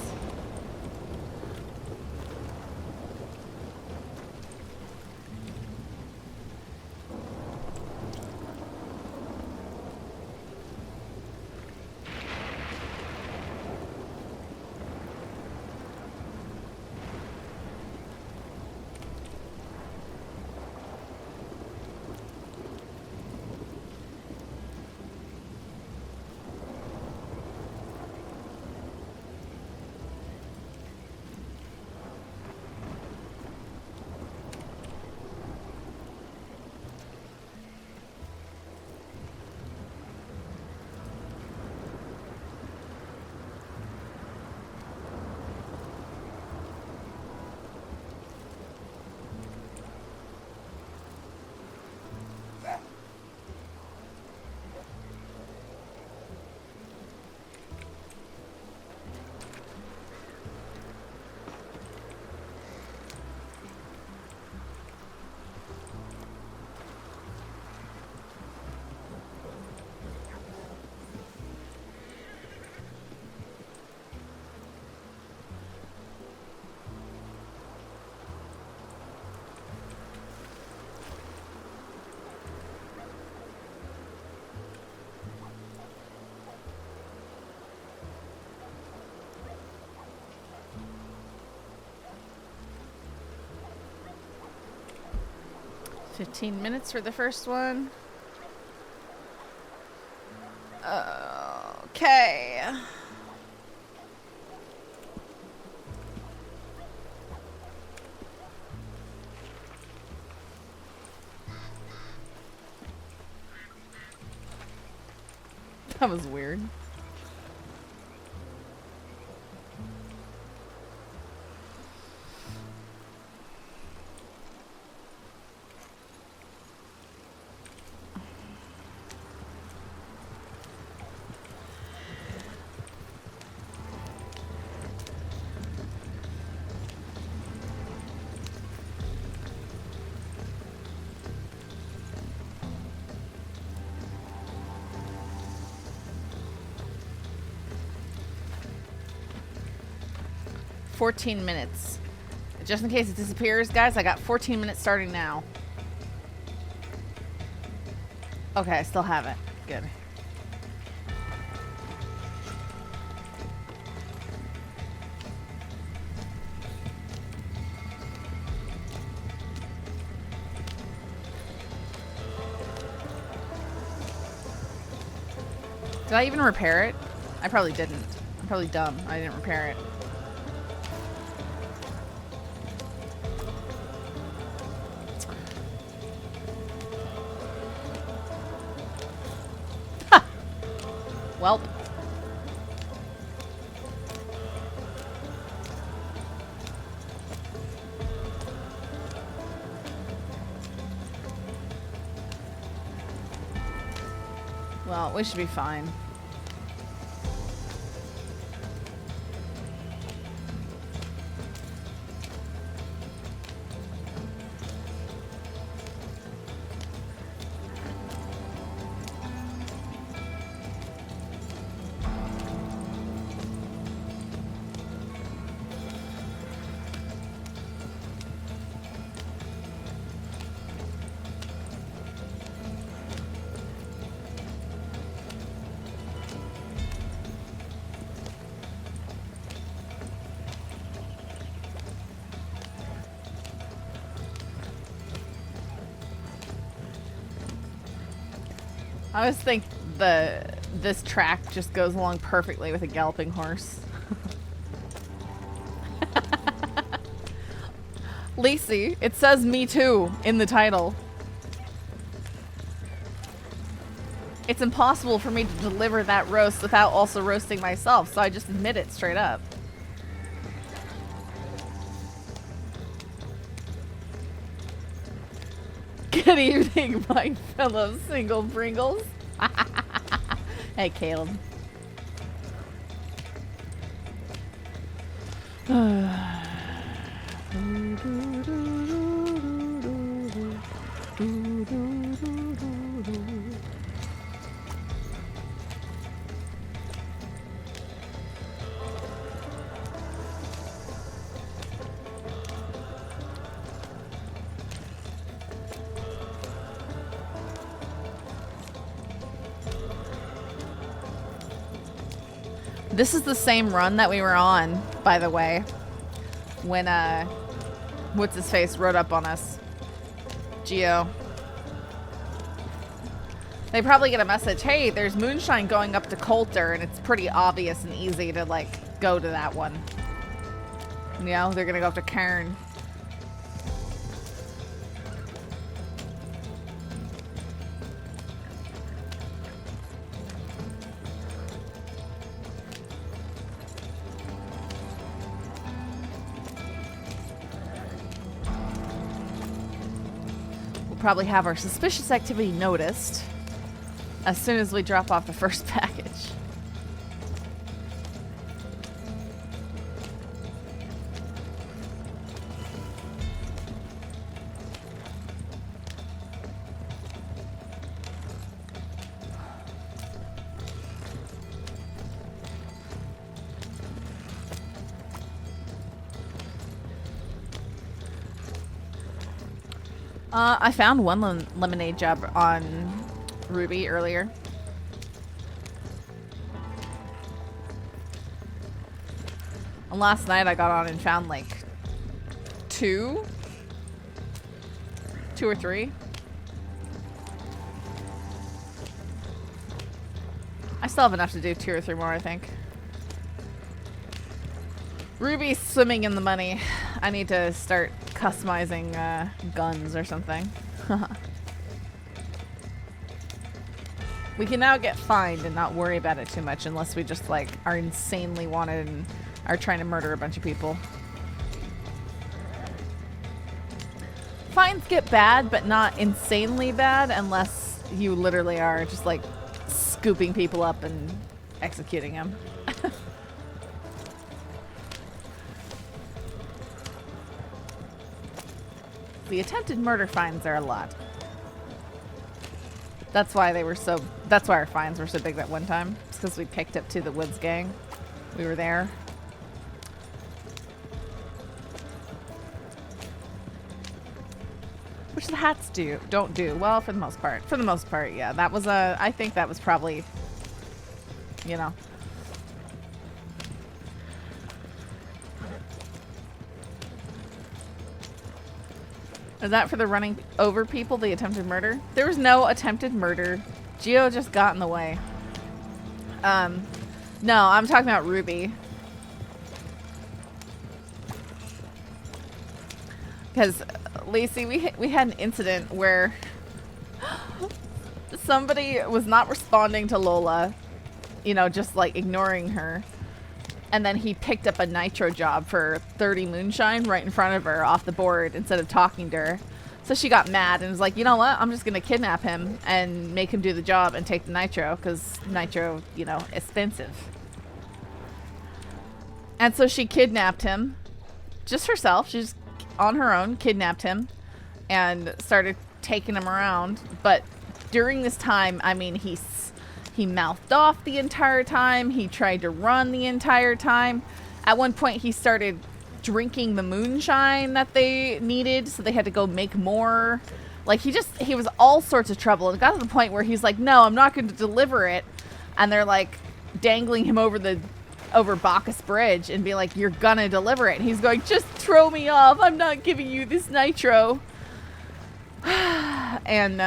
$15 for the first one. Okay. That was weird. $14. Just in case it disappears, guys, I got 14 minutes starting now. Okay, I still have it. Good. Did I even repair it? I probably didn't. I'm probably dumb. I didn't repair it. Ha! Welp. Well, we should be fine. I always think this track just goes along perfectly with a galloping horse. Lacey, it says me too in the title. It's impossible for me to deliver that roast without also roasting myself, so I just admit it straight up. Good evening, my fellow single Pringles. Hey, Caleb. This is the same run that we were on, by the way, when, what's-his-face rode up on us. Geo. They probably get a message, hey, there's moonshine going up to Coulter, and it's pretty obvious and easy to, like, go to that one. You know, they're gonna go up to Cairn. Probably have our suspicious activity noticed as soon as we drop off the first package. I found one lemonade job on Ruby earlier. And last night I got on and found like two or three. I still have enough to do 2 or 3 more, I think. Ruby's swimming in the money. I need to start customizing guns or something. We can now get fined and not worry about it too much unless we just like are insanely wanted and are trying to murder a bunch of people. Fines get bad, but not insanely bad unless you literally are just like scooping people up and executing them. The attempted murder fines are a lot. That's why they were so. That's why our fines were so big that one time. It's because we picked up to the Woods gang. We were there. Which the hats don't do well for the most part. For the most part, yeah. That was a. I think that was probably. You know. Is that for the running over people, the attempted murder? There was no attempted murder. Geo just got in the way. No, I'm talking about Ruby. Because, Lacey, we had an incident where somebody was not responding to Lola, you know, just like ignoring her. And then he picked up a nitro job for 30 moonshine right in front of her off the board instead of talking to her. So she got mad and was like, you know what? I'm just going to kidnap him and make him do the job and take the nitro because nitro, you know, expensive. And so she kidnapped him. Just herself. She just on her own kidnapped him and started taking him around. But during this time, I mean, he mouthed off the entire time. He tried to run the entire time. At one point, he started drinking the moonshine that they needed, so they had to go make more. Like, he was all sorts of trouble. And it got to the point where he's like, no, I'm not going to deliver it. And they're like dangling him over Bacchus Bridge and be like, you're gonna deliver it. And he's going, just throw me off. I'm not giving you this nitro. And,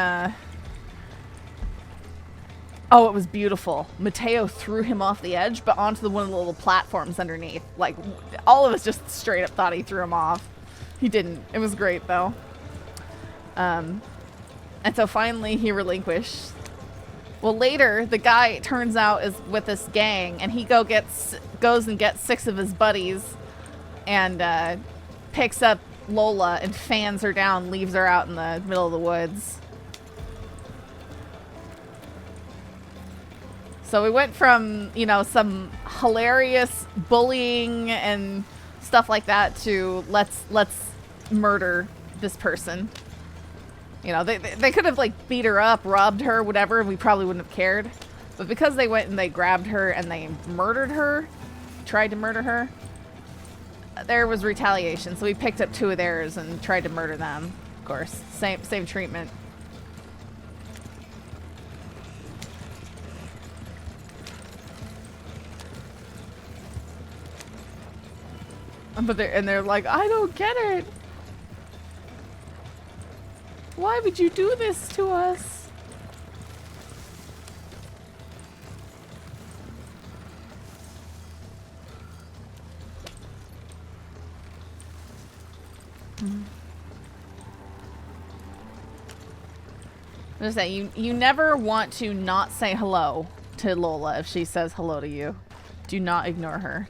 oh, it was beautiful. Mateo threw him off the edge, but onto one of the little platforms underneath. Like, all of us just straight up thought he threw him off. He didn't. It was great, though. And so finally he relinquished. Well, later, the guy, turns out, is with this gang, and he goes and gets 6 of his buddies and picks up Lola and fans her down, leaves her out in the middle of the woods. So we went from, you know, some hilarious bullying and stuff like that to let's murder this person. You know, they could have, like, beat her up, robbed her, whatever, and we probably wouldn't have cared. But because they went and they grabbed her and they murdered her, tried to murder her, there was retaliation. So we picked up 2 of theirs and tried to murder them. Of course, same treatment. But they're like, I don't get it. Why would you do this to us? Just say you never want to not say hello to Lola if she says hello to you. Do not ignore her.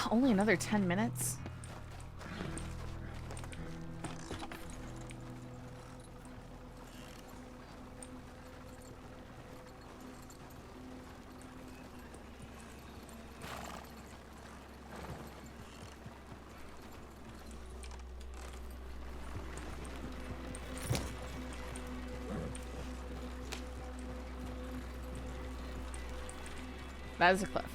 Only another 10 minutes? That is a cliff.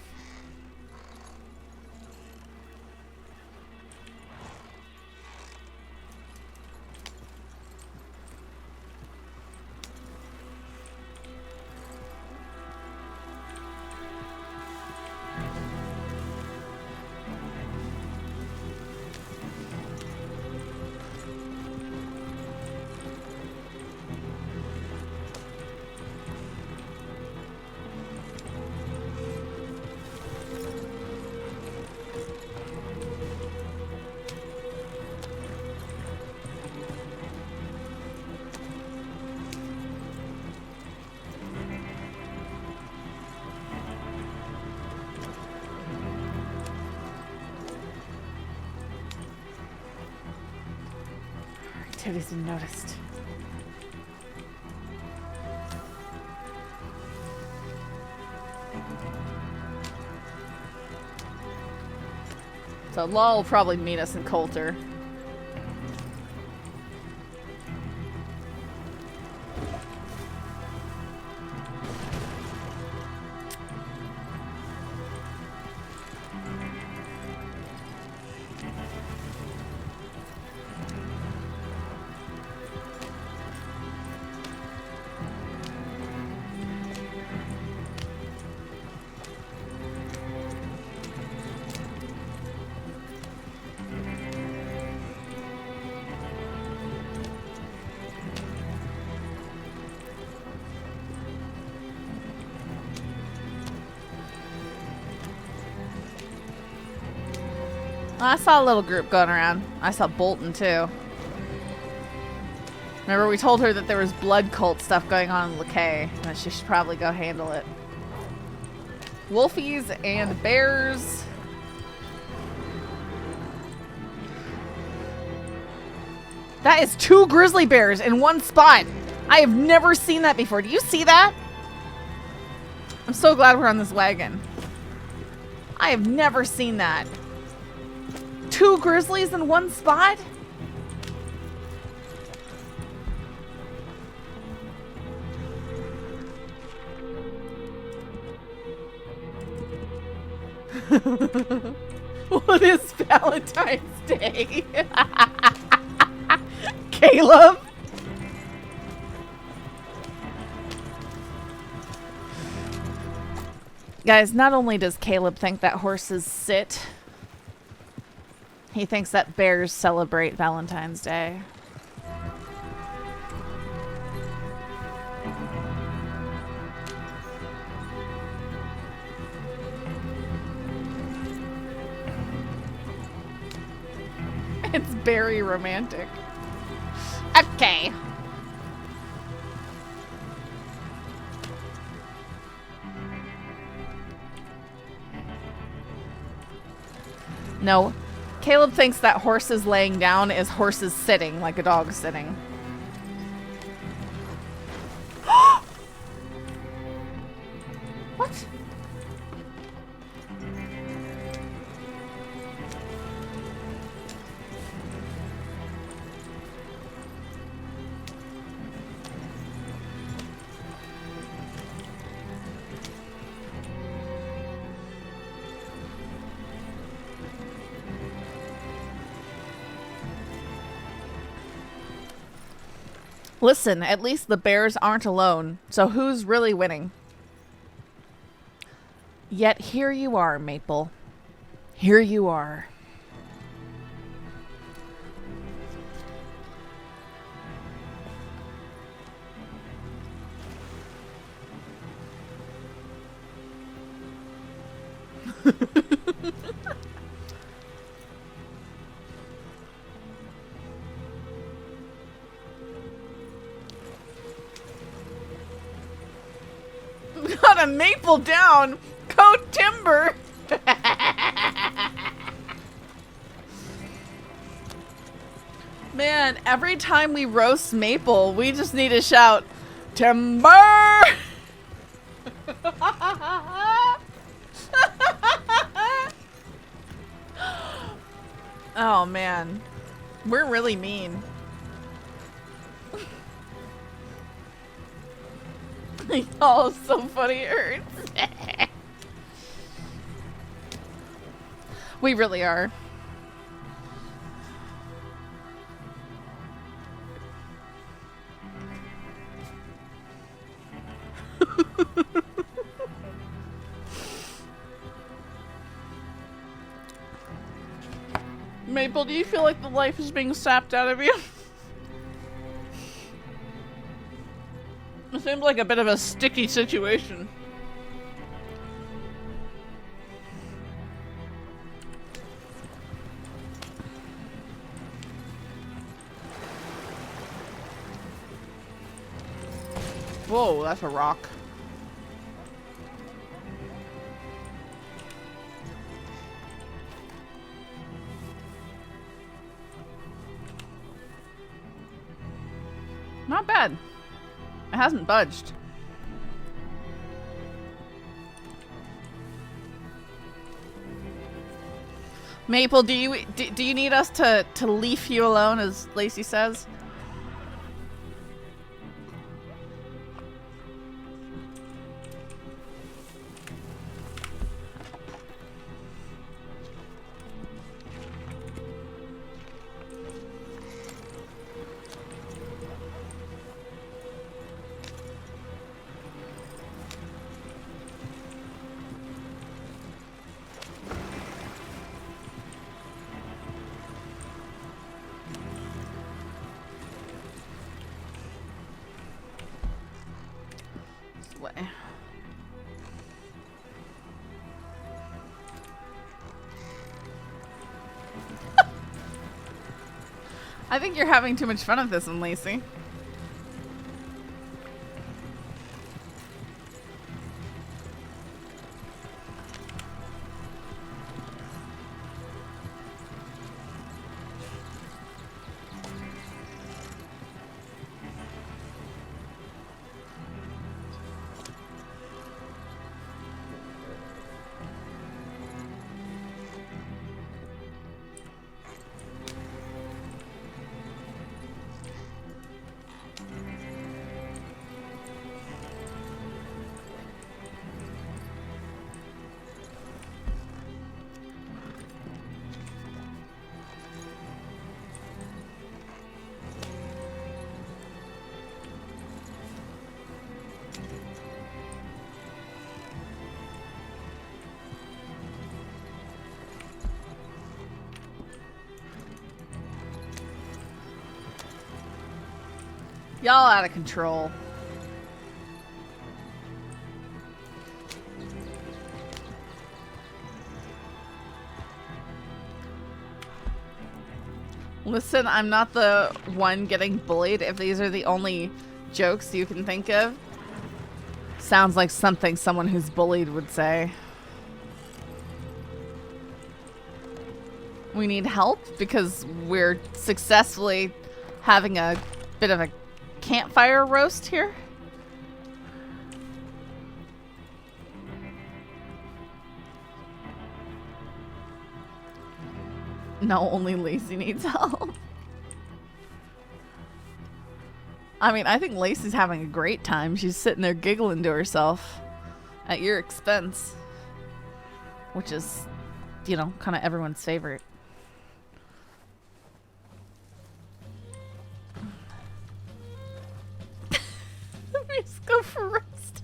Activities unnoticed. So Law will probably meet us in Coulter. I saw a little group going around. I saw Bolton too. Remember we told her that there was blood cult stuff going on in Lakay, and that she should probably go handle it. Wolfies and bears. That is 2 grizzly bears in one spot. I have never seen that before. Do you see that? I'm so glad we're on this wagon. I have never seen that. 2 grizzlies in one spot? What is Valentine's Day? Caleb? Guys, not only does Caleb think that horses sit, he thinks that bears celebrate Valentine's Day. It's very romantic. Okay. No. Caleb thinks that horses laying down is horses sitting, like a dog sitting. What? Listen, at least the bears aren't alone, so who's really winning? Yet here you are, Maple. Here you are. Got a maple down. Code timber. Man, every time we roast maple, we just need to shout, timber. Oh man, we're really mean. Oh, so funny, it hurts. We really are. Maple, do you feel like the life is being sapped out of you? It seems like a bit of a sticky situation. Whoa, that's a rock. Not bad. It hasn't budged. Maple, do you need us to leave you alone, as Lacey says? I think you're having too much fun with this one, Lacey. Y'all out of control. Listen, I'm not the one getting bullied. If these are the only jokes you can think of, sounds like something someone who's bullied would say. We need help because we're successfully having a bit of a campfire roast here. No, only Lacey needs help. I mean, I think Lacey's having a great time. She's sitting there giggling to herself at your expense, which is, you know, kind of everyone's favorite. Let me just go for rest.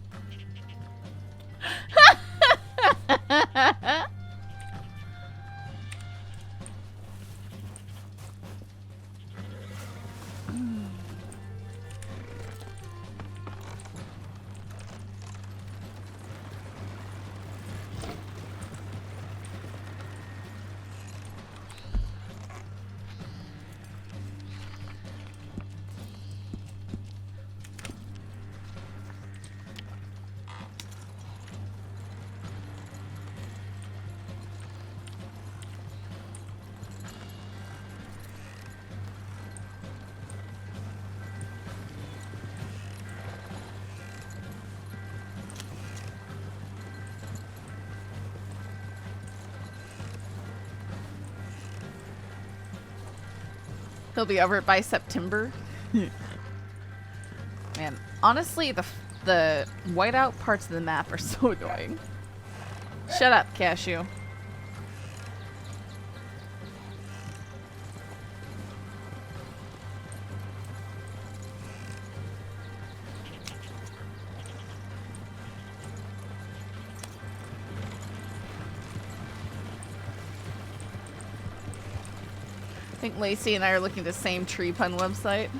He'll be over it by September. Man, honestly, the whiteout parts of the map are so annoying. Shut up, Cashew. I think Lacey and I are looking at the same tree pun website.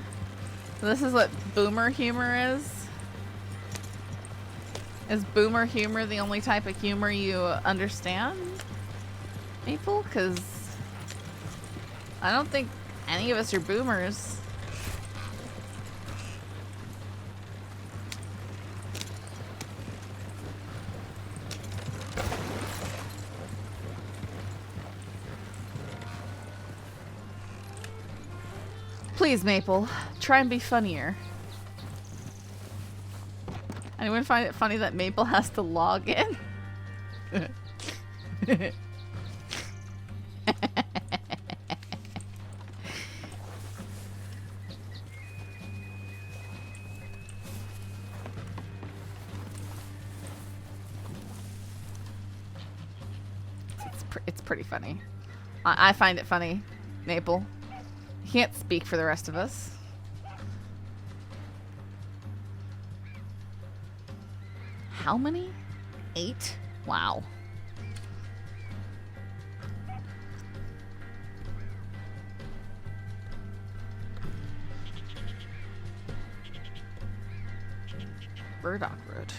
So this is what boomer humor is. Is boomer humor the only type of humor you understand, Maple? Because I don't think any of us are boomers. Please, Maple, try and be funnier. Anyone find it funny that Maple has to log in? It's pretty funny. I find it funny, Maple. Can't speak for the rest of us. How many? 8? Wow. Burdock Road.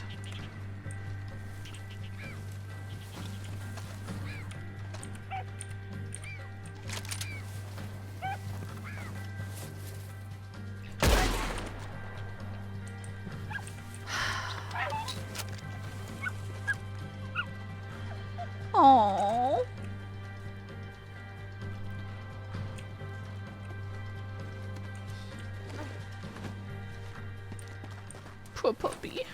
Oh. Poor puppy.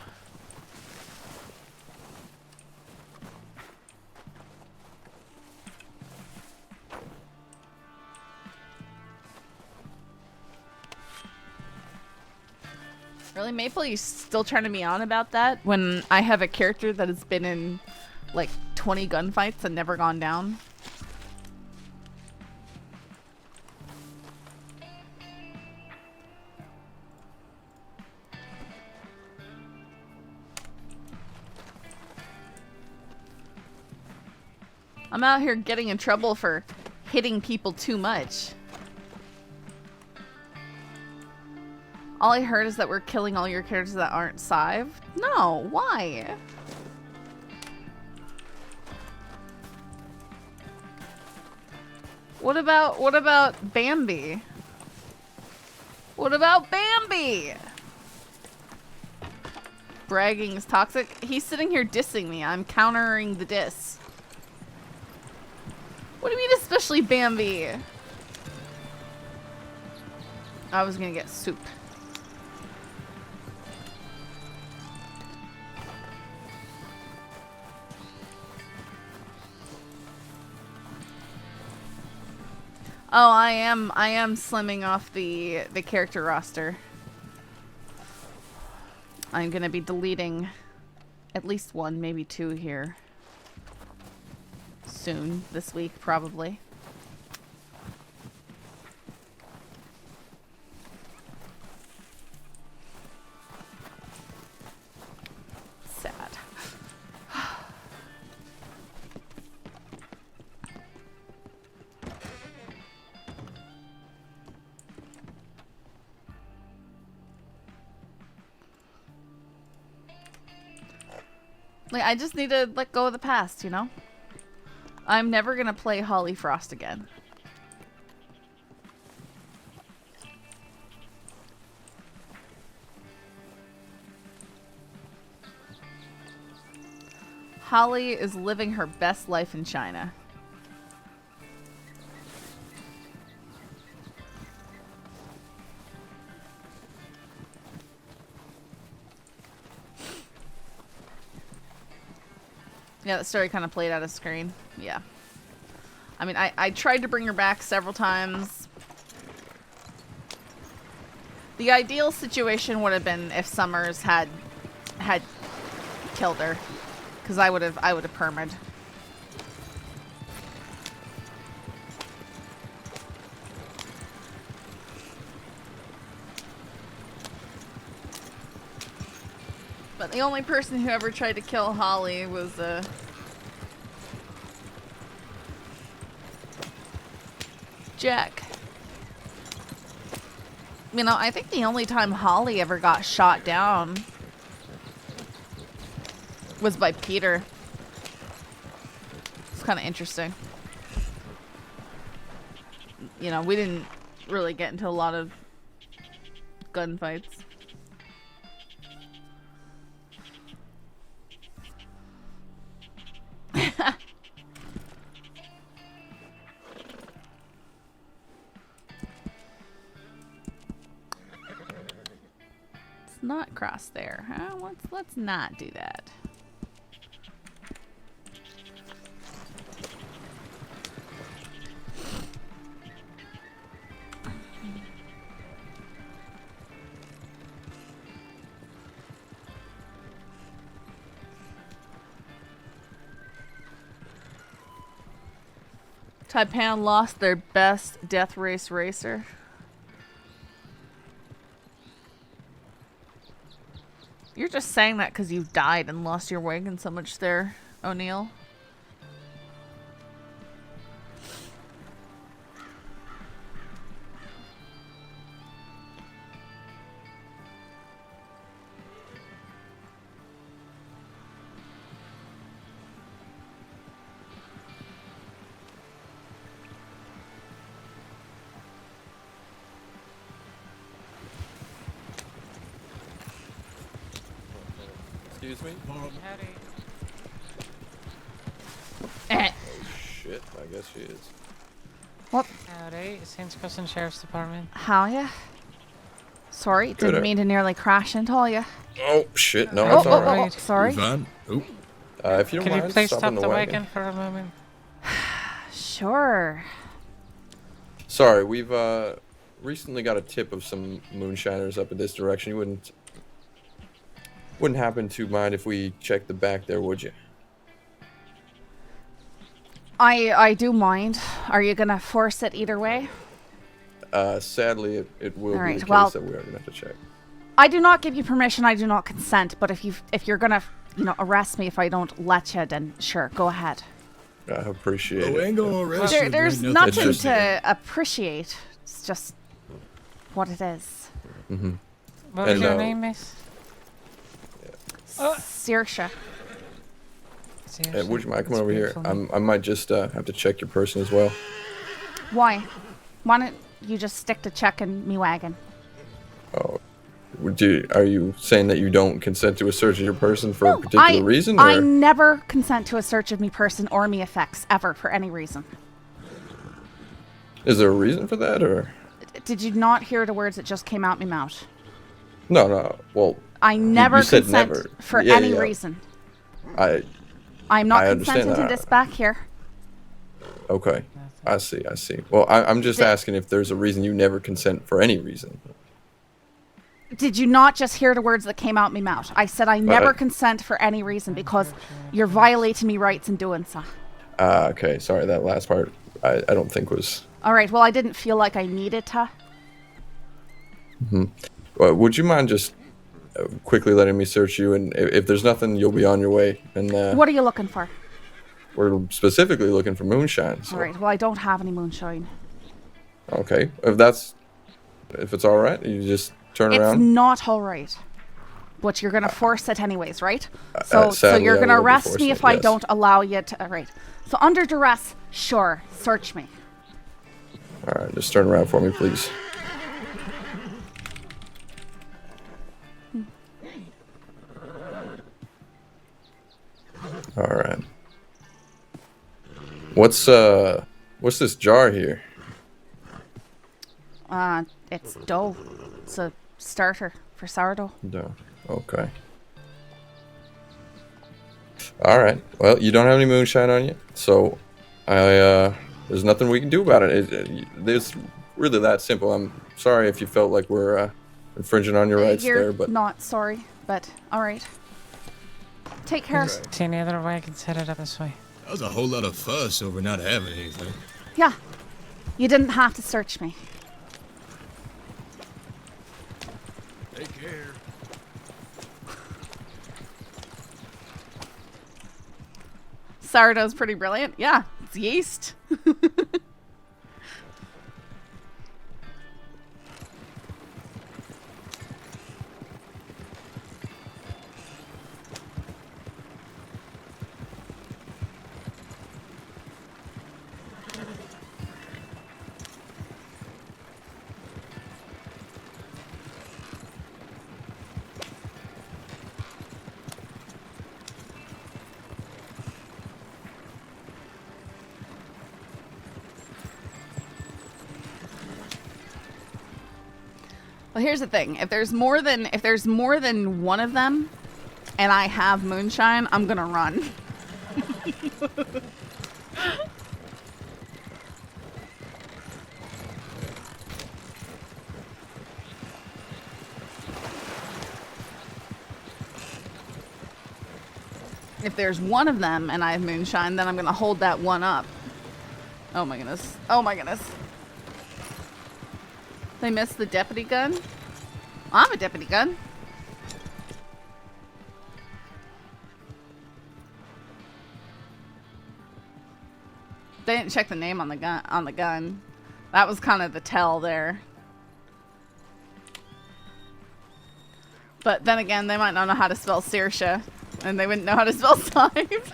Really, Maple? You still trying to be on about that when I have a character that has been in like 20 gunfights and never gone down? I'm out here getting in trouble for hitting people too much. All I heard is that we're killing all your characters that aren't Sadhbh. No, why? What about Bambi? What about Bambi? Bragging is toxic. He's sitting here dissing me. I'm countering the diss. What do you mean, especially Bambi? I was gonna get soup. Oh, I am slimming off the character roster. I'm gonna be deleting at least one, maybe two here. Soon, this week, probably. Sad. Like, I just need to let go of the past, you know? I'm never gonna play Holly Frost again. Holly is living her best life in China. Yeah, that story kind of played out of screen. Yeah. I mean, I tried to bring her back several times. The ideal situation would have been if Summers had killed her, because I would have permed. But the only person who ever tried to kill Holly was Jack. You know, I think the only time Holly ever got shot down was by Peter. It's kind of interesting. You know, we didn't really get into a lot of gunfights. Not cross there, huh? Let's not do that. Taipan lost their best death race racer. You're just saying that because you died and lost your wagon so much there, O'Neill. Excuse me? Eh. shit. I guess she is. Howdy, Saints Crescent Sheriff's Department. How ya? Sorry, Good, didn't mean to nearly crash into all ya. Oh shit! No, Oh, it's all right. oh, sorry. Fine. Oh, If you don't Could you mind, please stop stop in the wagon for a moment? Sure. Sorry, we've recently got a tip of some moonshiners up in this direction. You wouldn't happen to mind if we checked the back there, would you? I do mind. Are you gonna force it either way? Sadly, it will All right, be the well- case that we are gonna have to check. I do not give you permission. I do not consent. But if you're gonna, arrest me if I don't let you, then sure, go ahead. I appreciate oh, it. ain't gonna arrest you. There's ain't nothing It's just- to appreciate. It's just what it is. Mm-hmm. What was And, your name, miss? Saoirse. Would you mind coming over here? I might just have to check your person as well. Why? Why don't you just stick to checking me wagon? Oh, are you saying that you don't consent to a search of your person for a particular reason? Or? I never consent to a search of me person or me effects ever for any reason. Is there a reason for that, or? Did you not hear the words that just came out my mouth? No. Well, I never you said consent never. for Yeah, any yeah. reason. I I'm not understand consenting to that. this back here. Okay, I see. Well, I'm just asking if there's a reason you never consent for any reason. Did you not just hear the words that came out my mouth? I said I never I- consent for any reason because you're violating me rights in doing so. Okay, sorry, that last part I don't think was... All right, well, I didn't feel like I needed to. Would you mind just quickly letting me search you, and if there's nothing, you'll be on your way. And What are you looking for? we're specifically looking for moonshine. So. All right, well, I don't have any moonshine. Okay, if it's all right, you just turn It's around. not all right. But you're going to force it anyways, right? So sadly, you're I going to will be arrest me forcing if it, I yes. don't allow you to... All right. So under duress, sure, search me. All right, just turn around for me, please. All right. What's this jar here? It's dough. It's a starter for sourdough. No. Okay. All right. Well, you don't have any moonshine on you, so there's nothing we can do about it. It's really that simple. I'm sorry if you felt like we're infringing on your rights You're there, but not sorry, but all right. Take care. To any other wagons headed up this way. That was a whole lot of fuss over not having anything. Yeah. You didn't have to search me. Take care. Sourdough's pretty brilliant. Yeah, it's yeast. Well, here's the thing. If there's more than one of them and I have moonshine, I'm going to run. If there's one of them and I have moonshine, then I'm going to hold that one up. Oh my goodness. Oh my goodness. They missed the deputy gun? I have a deputy gun. They didn't check the name on the gun. That was kind of the tell there. But then again, they might not know how to spell Saoirse, and they wouldn't know how to spell Sadhbh.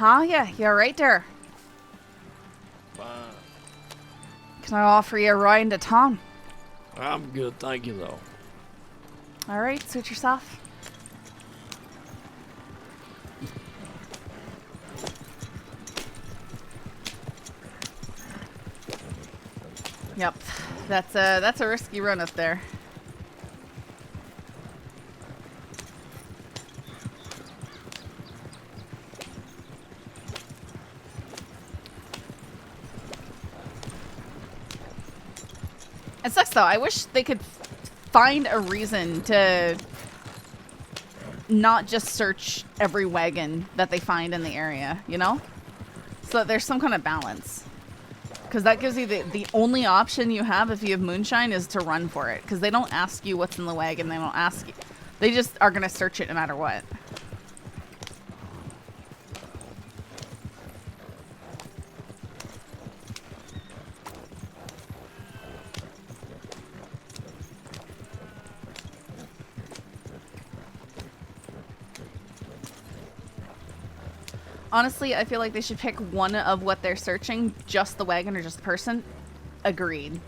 Yeah, you're right there. Can I offer you a ride to town? I'm good, thank you though. Alright, suit yourself. Yep, that's a risky run up there. It sucks though. I wish they could find a reason to not just search every wagon that they find in the area, you know? So that there's some kind of balance. Because that gives you the only option you have if you have moonshine is to run for it. Because they don't ask you what's in the wagon. They don't ask you. They just are going to search it no matter what. Honestly, I feel like they should pick one of what they're searching, just the wagon or just the person. Agreed.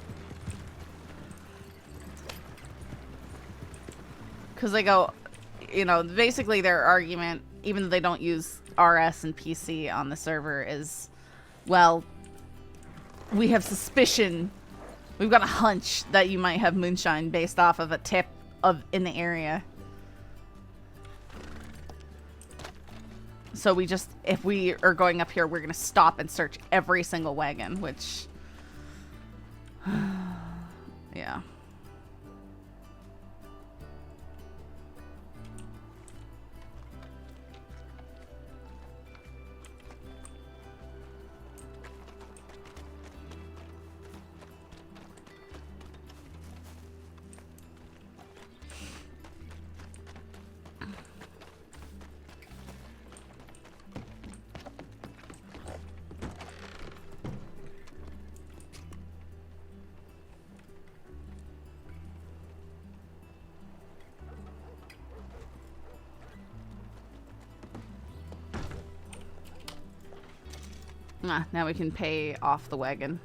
Because they go, you know, basically their argument, even though they don't use RS and PC on the server, is, well, we have suspicion, we've got a hunch that you might have moonshine based off of a tip in the area. So we just, if we are going up here, we're going to stop and search every single wagon, which, yeah. Now we can pay off the wagon.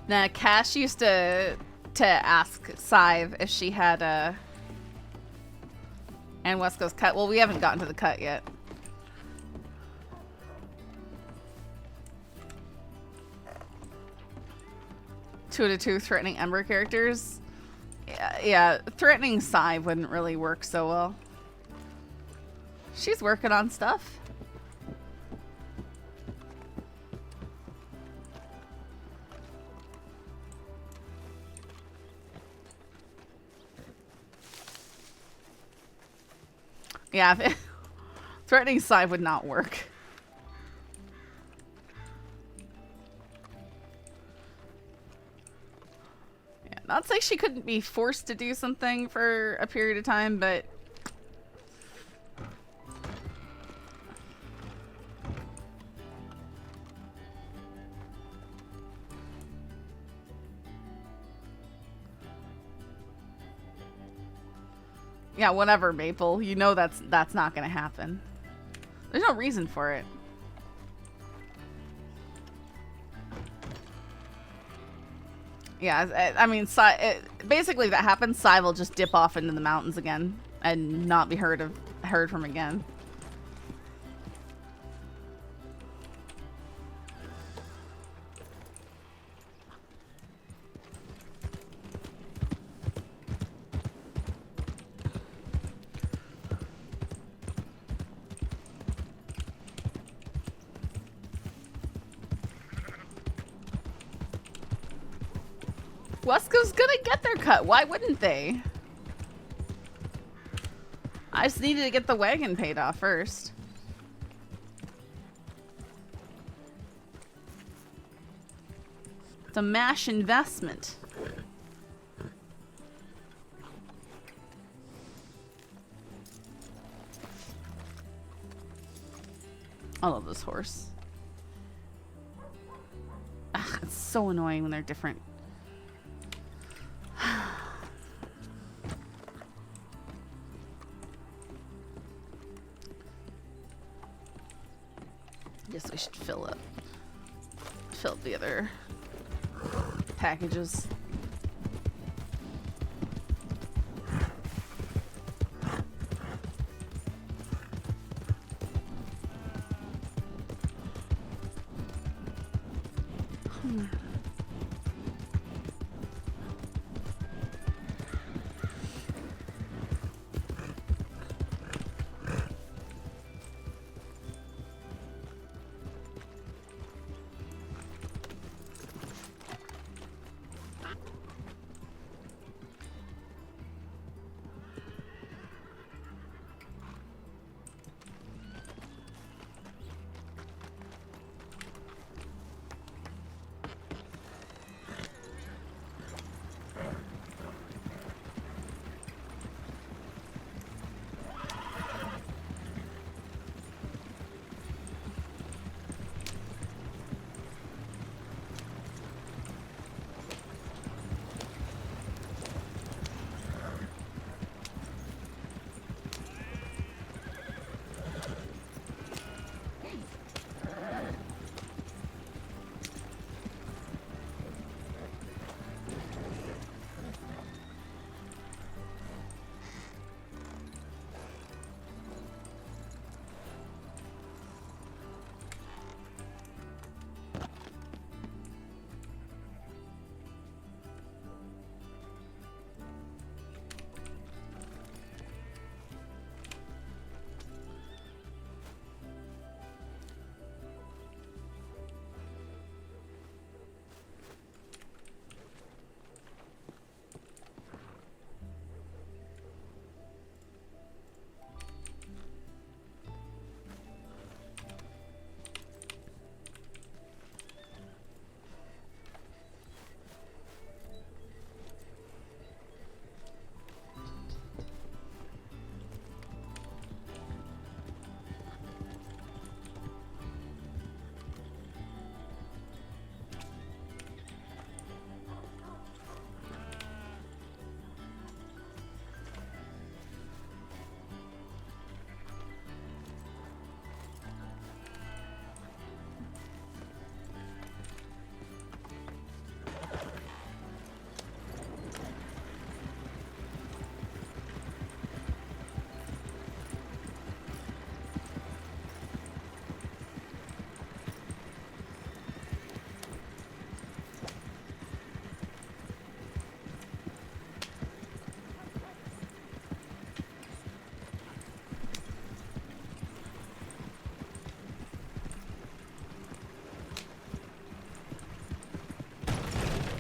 Now, Cash used to ask Sadhbh if she had a... And West Coast cut. Well, we haven't gotten to the cut yet. Two to two threatening Ember characters. Yeah, threatening Sadhbh wouldn't really work so well. She's working on stuff. Yeah, threatening Sadhbh would not work. Not saying she couldn't be forced to do something for a period of time, but yeah, whatever, Maple. You know that's not gonna happen. There's no reason for it. Yeah, I mean, basically if that happens, Sadhbh will just dip off into the mountains again and not be heard from again. Wesco's gonna get their cut. Why wouldn't they? I just needed to get the wagon paid off first. It's a MASH investment. I love this horse. Ugh, it's so annoying when they're different. Guess we should fill up the other packages.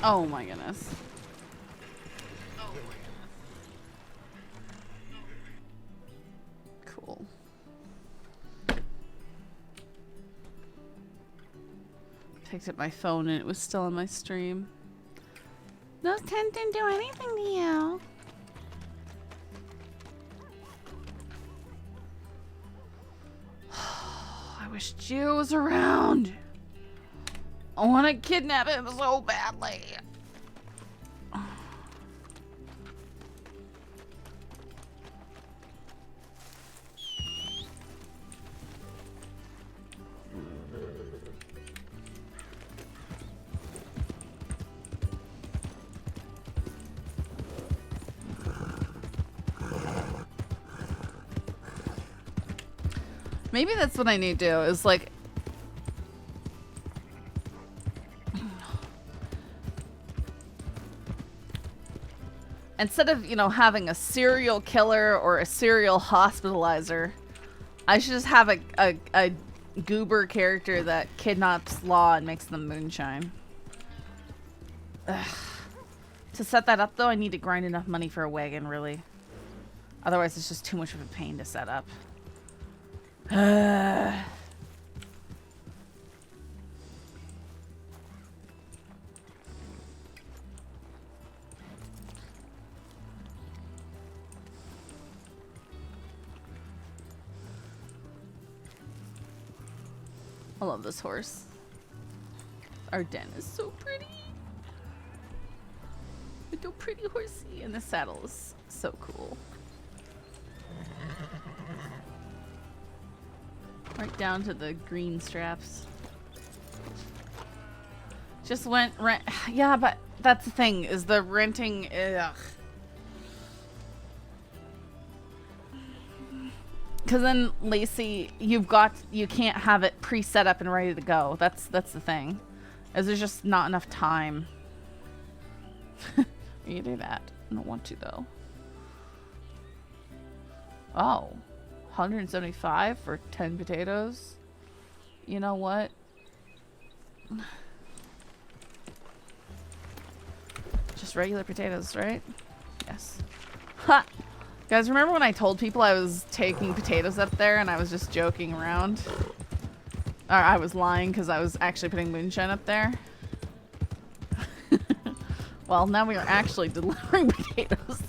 Oh my goodness. Cool. Picked up my phone and it was still on my stream. Those tents didn't do anything to you. I wish Gio was around. I want to kidnap him so badly. Maybe that's what I need to do, is like... Instead of, you know, having a serial killer or a serial hospitalizer, I should just have a goober character that kidnaps Law and makes them moonshine. Ugh. To set that up, though, I need to grind enough money for a wagon, really. Otherwise, it's just too much of a pain to set up. I love this horse. Our den is so pretty. Look how pretty horsey, and the saddle is so cool. Right down to the green straps. Just went rent. Yeah, but that's the thing, is the renting. Ugh. Because then, Lacey, you can't have it pre-set up and ready to go. That's the thing. Is there's just not enough time. You do that. I don't want to, though. Oh. 175 for 10 potatoes? You know what? Just regular potatoes, right? Yes. Ha! Guys, remember when I told people I was taking potatoes up there and I was just joking around? Or I was lying because I was actually putting moonshine up there? Well, now we are actually delivering potatoes.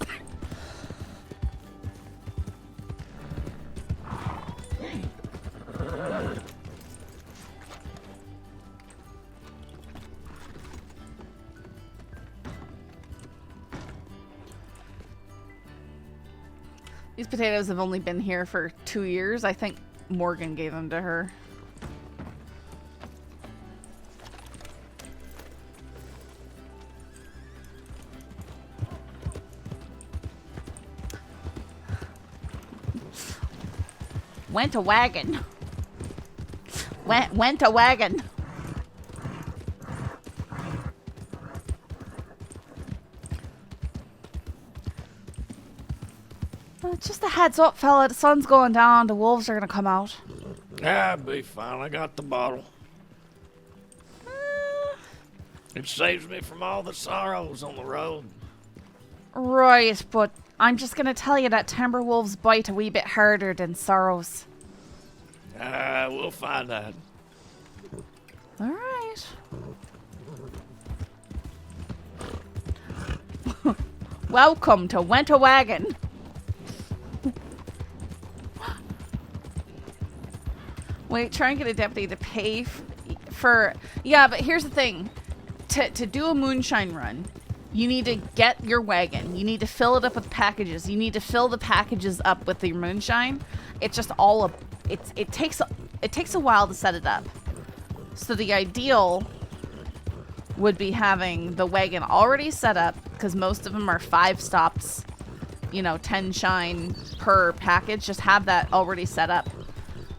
These potatoes have only been here for 2 years. I think Morgan gave them to her. Went a wagon. Went a wagon. Just a heads up, fella. The sun's going down. The wolves are gonna come out. Ah, be fine. I got the bottle. It saves me from all the sorrows on the road. Right, but I'm just gonna tell you that timber wolves bite a wee bit harder than sorrows. We'll find out. All right. Welcome to Winter Wagon. Wait, try and get a deputy to pay for... Yeah, but here's the thing. To do a moonshine run, you need to get your wagon. You need to fill it up with packages. You need to fill the packages up with your moonshine. It's just all... It takes a while to set it up. So the ideal would be having the wagon already set up, because most of them are 5 stops, 10 shine per package. Just have that already set up.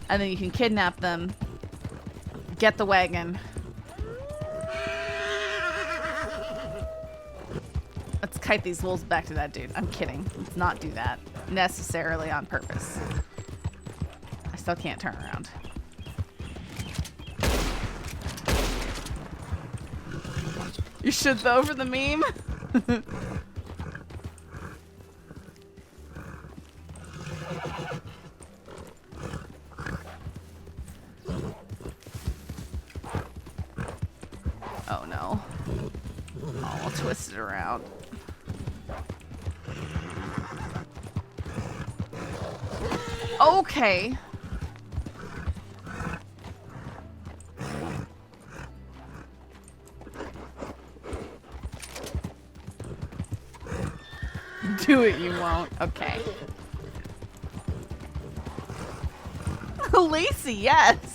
And then you can kidnap them, get the wagon. Let's kite these wolves back to that dude. I'm kidding. Let's not do that necessarily on purpose. I still can't turn around. You should though for the meme. Oh no. Oh, we'll twist it around. Okay. Do it, you won't. Okay. Lacey, yes.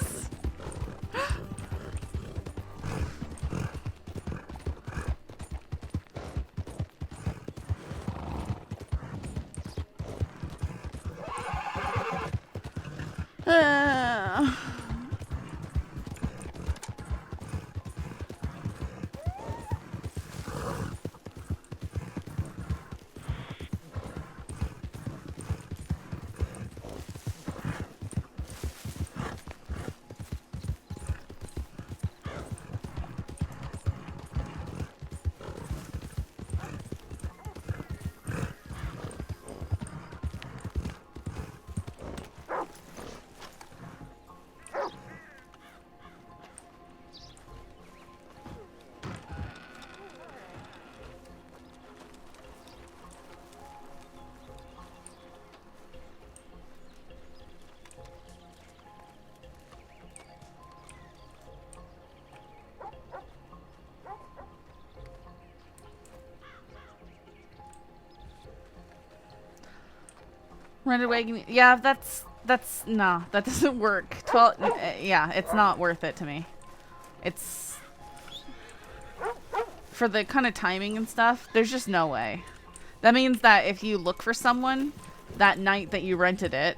Rented wagon. Yeah, that's no, that doesn't work. 12. Yeah, it's not worth it to me. It's for the kind of timing and stuff. There's just no way. That means that if you look for someone that night that you rented it,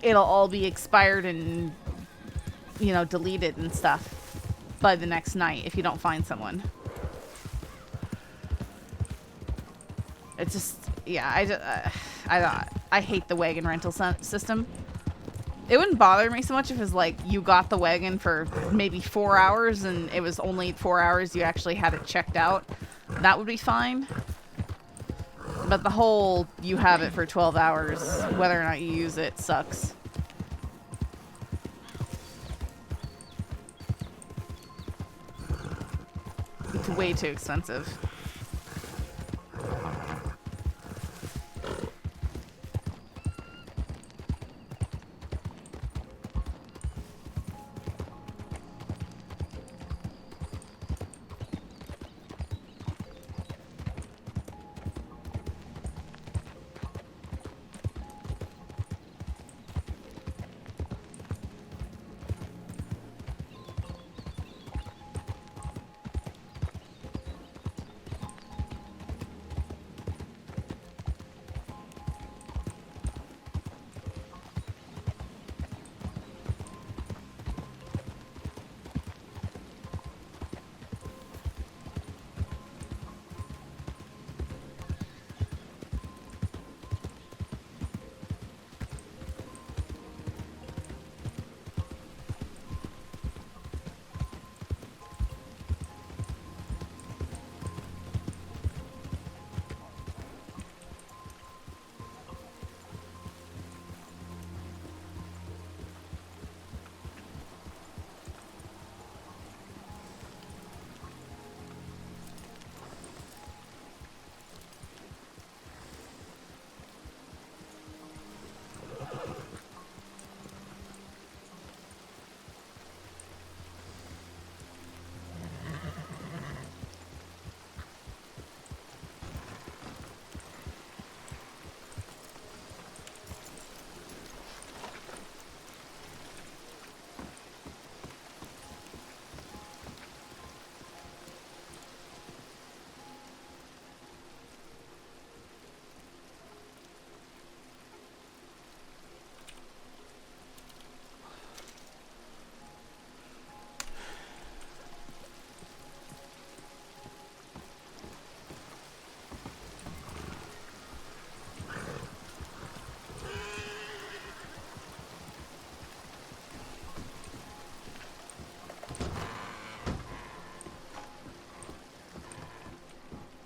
it'll all be expired and deleted and stuff by the next night if you don't find someone. It's just, yeah, I hate the wagon rental system. It wouldn't bother me so much if it was like you got the wagon for maybe 4 hours and it was only 4 hours you actually had it checked out. That would be fine. But the whole you have it for 12 hours, whether or not you use it, sucks. It's way too expensive.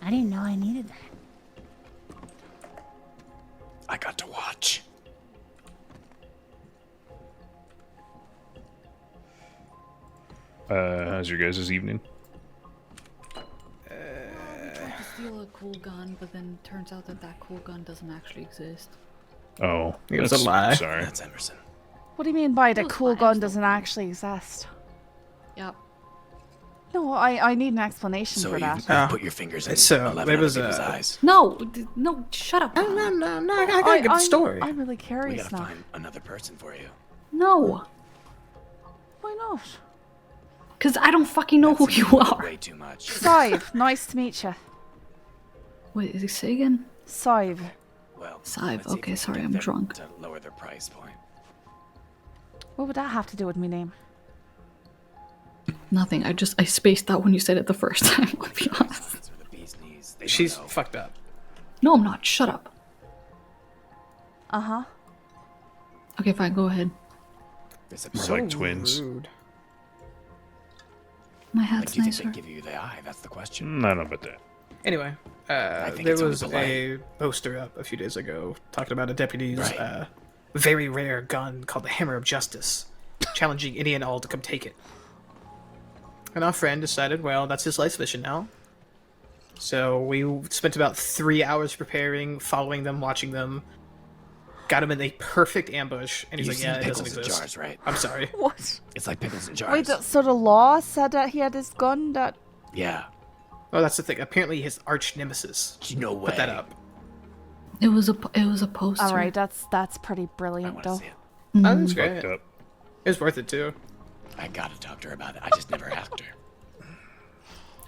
I didn't know I needed that. I got to watch. How's your guys' evening? Tried to steal a cool gun, but then turns out that cool gun doesn't actually exist. Oh, it was a lie. Sorry. That's Emerson. What do you mean by the cool gun doesn't actually exist? Yep. No, I need an explanation for that. You put your fingers in So 11 it other was people's eyes. No, shut up. No, I got a good story. I'm really We curious gotta now. find another person for you. No. Why not? Because I don't fucking know who you are. Way too much. Sive, nice to meet you. Wait, is it say again? Sive. Well, Sive, let's see if okay, we can sorry, get I'm them drunk. To lower their price point. What would that have to do with my name? Nothing, I spaced out when you said it the first time, I'll be honest. She's fucked up. No, I'm not, shut up. Uh-huh. Okay, fine, go ahead. We're like twins. Rude. My Like, hat's do you nicer. think they give you the eye? That's the question. I don't know about that. Anyway, think there it's was always a poster up a few days ago talking about a deputy's Right. very rare gun called the Hammer of Justice, challenging any and all to come take it. And our friend decided, well, that's his life's mission now. So we spent about 3 hours preparing, following them, watching them. Got him in a perfect ambush, and he's You've like, seen yeah, it doesn't pickles in exist. jars, right? I'm sorry. What? It's like pickles in jars. Wait, so the law said that he had this gun that... Yeah. Well, that's the thing. Apparently his arch nemesis No way. put that up. It was a poster. All right, that's pretty brilliant, though. Oh, that's It's great. fucked up. It's worth it too. I gotta talk to her about it. I just never asked her.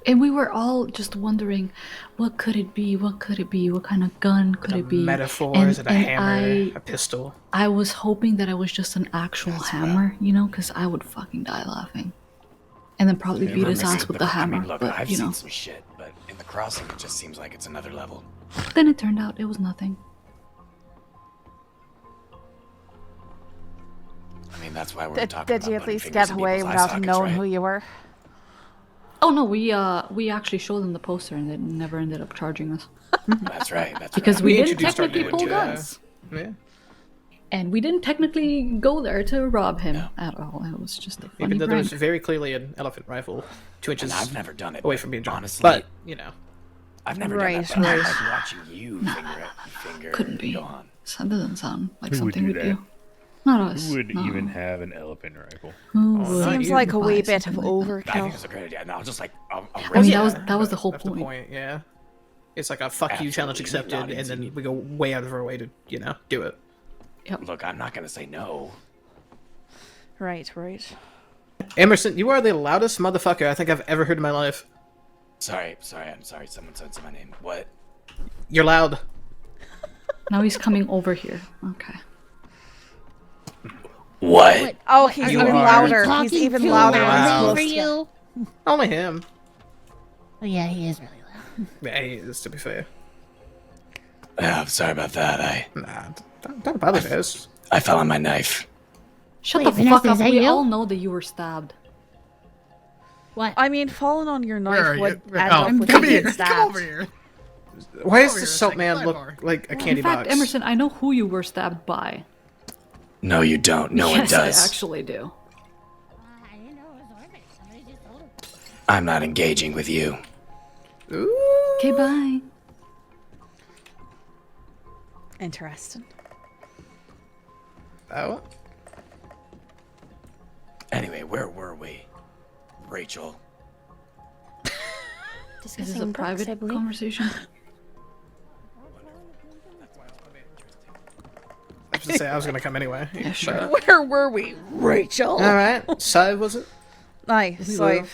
And we were all just wondering, what could it be? What could it be? What kind of gun could it be? Metaphor? Is it a hammer? A pistol? I was hoping that it was just an actual hammer, you know, because I would fucking die laughing. And then probably beat his ass with the hammer. I mean, look, but, I've you know. seen some shit, but in the crossing, it just seems like it's another level. Then it turned out it was nothing. I mean, that's why we're talking Did about you at putting least fingers get in away people's eye without sockets, knowing right? who you were? Oh no, we actually showed them the poster and they never ended up charging us. That's right. That's Because right. we didn't introduced our technically new pull to, guns. Yeah. And we didn't technically go there to rob him at all. It was just a funny Even though there was prank. very clearly an elephant rifle 2 inches And I've never done it away but from being drawn. honestly, But, you know. I've never Right, done that. But right. I like watching you finger Couldn't be. go on. So that doesn't sound like Who would something do we'd that? do. Not us. Who would no. even have an elephant rifle? Who not would Seems you. like a buy wee bit of something like that? I think overkill. it's a great idea. And I'll just like, I'll I mean, raise that was the whole That's point. the point, yeah. It's like a fuck you challenge Absolutely. accepted, and then Not we go way out of our way to, you know, do it. Look, I'm not gonna say no. Right, right. Emerson, you are the loudest motherfucker I think I've ever heard in my life. Sorry, I'm sorry. Someone said my name. What? You're loud. Now he's coming over here. Okay. What? Oh, he's You even are louder. He's talking even too louder. loudly when he's Wow. for close to- you. Only him. Oh, yeah, he is really loud. Yeah, he is, to be fair. Yeah, I'm sorry about that. Nah, don't apologize. I fell on my knife. Shut Wait, the Vanessa, fuck is up. that We you? all know that you were stabbed. What? I mean, falling on your Where are knife you? would Where- end oh, up with come you here. getting Come stabbed. over here. Why does Over the here, salt take man my look bar. like a candy In fact, box? Emerson, I know who you were stabbed by. No, you don't. No one yes, does. I actually do. I didn't know it was orphan. Somebody just told him. I'm not engaging with you. Ooh. Okay, bye. Interesting. Oh. Anyway, where were we? Rachel. Is this a private conversation? I was gonna say I was gonna come anyway. Yeah, sure. Where were we? Rachel. All right. Sadhbh, was it? Nice. We So will. I've-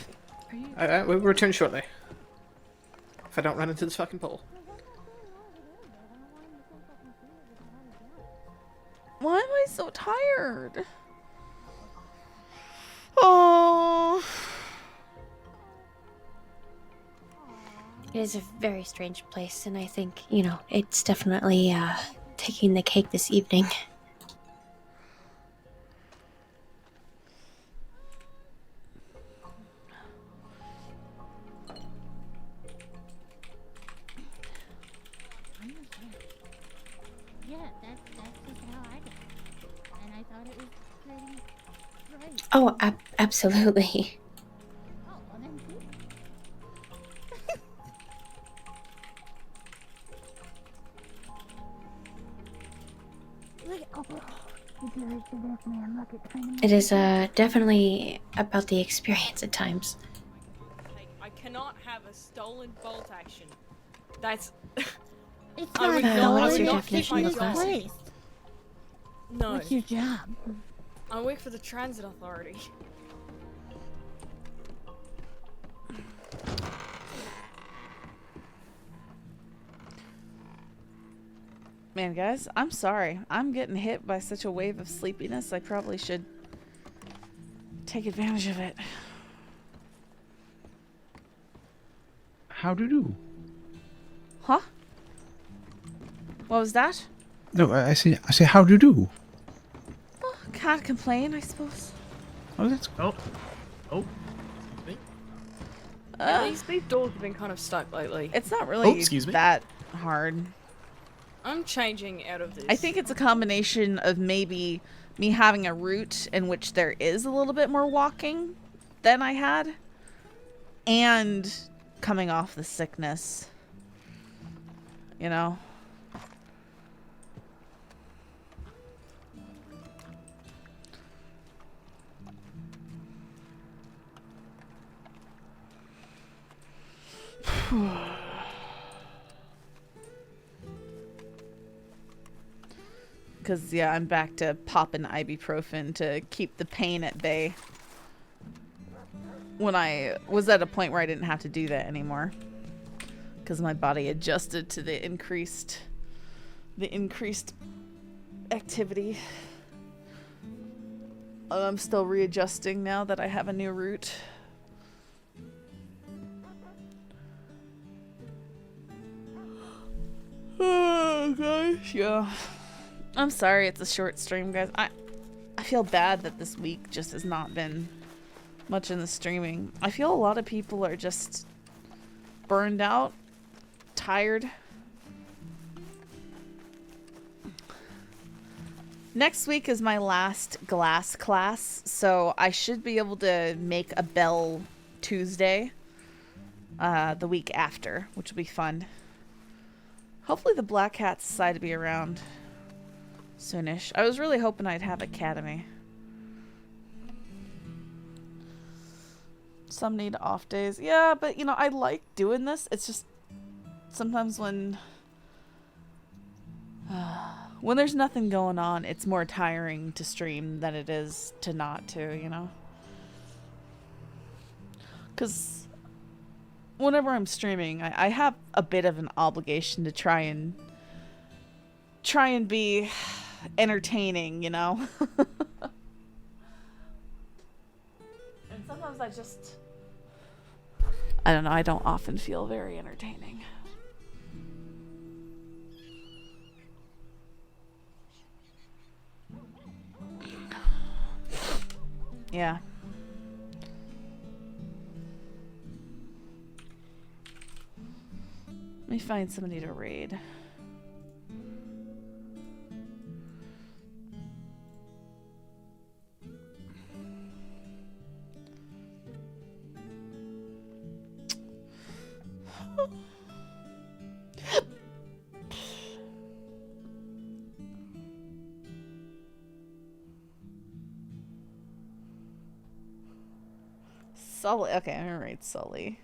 All right. We'll return shortly. If I don't run into this fucking pole. Why am I so tired? Oh. It is a very strange place, and I think, you know, it's definitely taking the cake this evening. Yeah, that's just how I did it. And I thought it was pretty great. Oh, absolutely. Oh, well then cool. Look, oh, you do this, man. Look, it's trying to It is definitely about the experience at times. I cannot have a stolen bolt action. That's. It's I not would stolen, not- what's your not definition keep of my classy? classy. No. What's your job? I work for the Transit Authority. Man, guys, I'm sorry. I'm getting hit by such a wave of sleepiness. I probably should take advantage of it. How do you do? Huh? What was that? No, I say how do you do? Oh, can't complain, I suppose. Oh, that's Oh. These doors have been kind of stuck lately. It's not really excuse me. that hard. I'm changing out of this. I think it's a combination of maybe me having a route in which there is a little bit more walking than I had, and coming off the sickness. You know? Because, yeah, I'm back to popping ibuprofen to keep the pain at bay. When I was at a point where I didn't have to do that anymore. Because my body adjusted to the increased activity. I'm still readjusting now that I have a new route. Oh gosh, yeah. I'm sorry it's a short stream, guys. I feel bad that this week just has not been much in the streaming. I feel a lot of people are just burned out, tired. Next week is my last glass class, so I should be able to make a bell Tuesday the week after, which will be fun. Hopefully the Black Hats decide to be around soonish. I was really hoping I'd have Academy. Some need off days. Yeah, but you know, I like doing this. It's just sometimes when there's nothing going on, it's more tiring to stream than it is to not to, you know? Because whenever I'm streaming, I have a bit of an obligation to try and be entertaining, you know? And sometimes I don't know, I don't often feel very entertaining. Yeah. Let me find somebody to raid. Sully. Okay, I'm gonna raid Sully.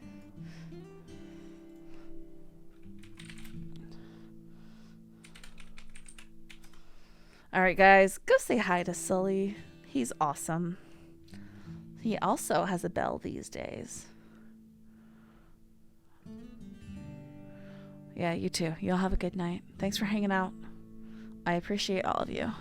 Alright guys, go say hi to Sully. He's awesome. He also has a bell these days. Yeah, you too. You'll have a good night. Thanks for hanging out. I appreciate all of you.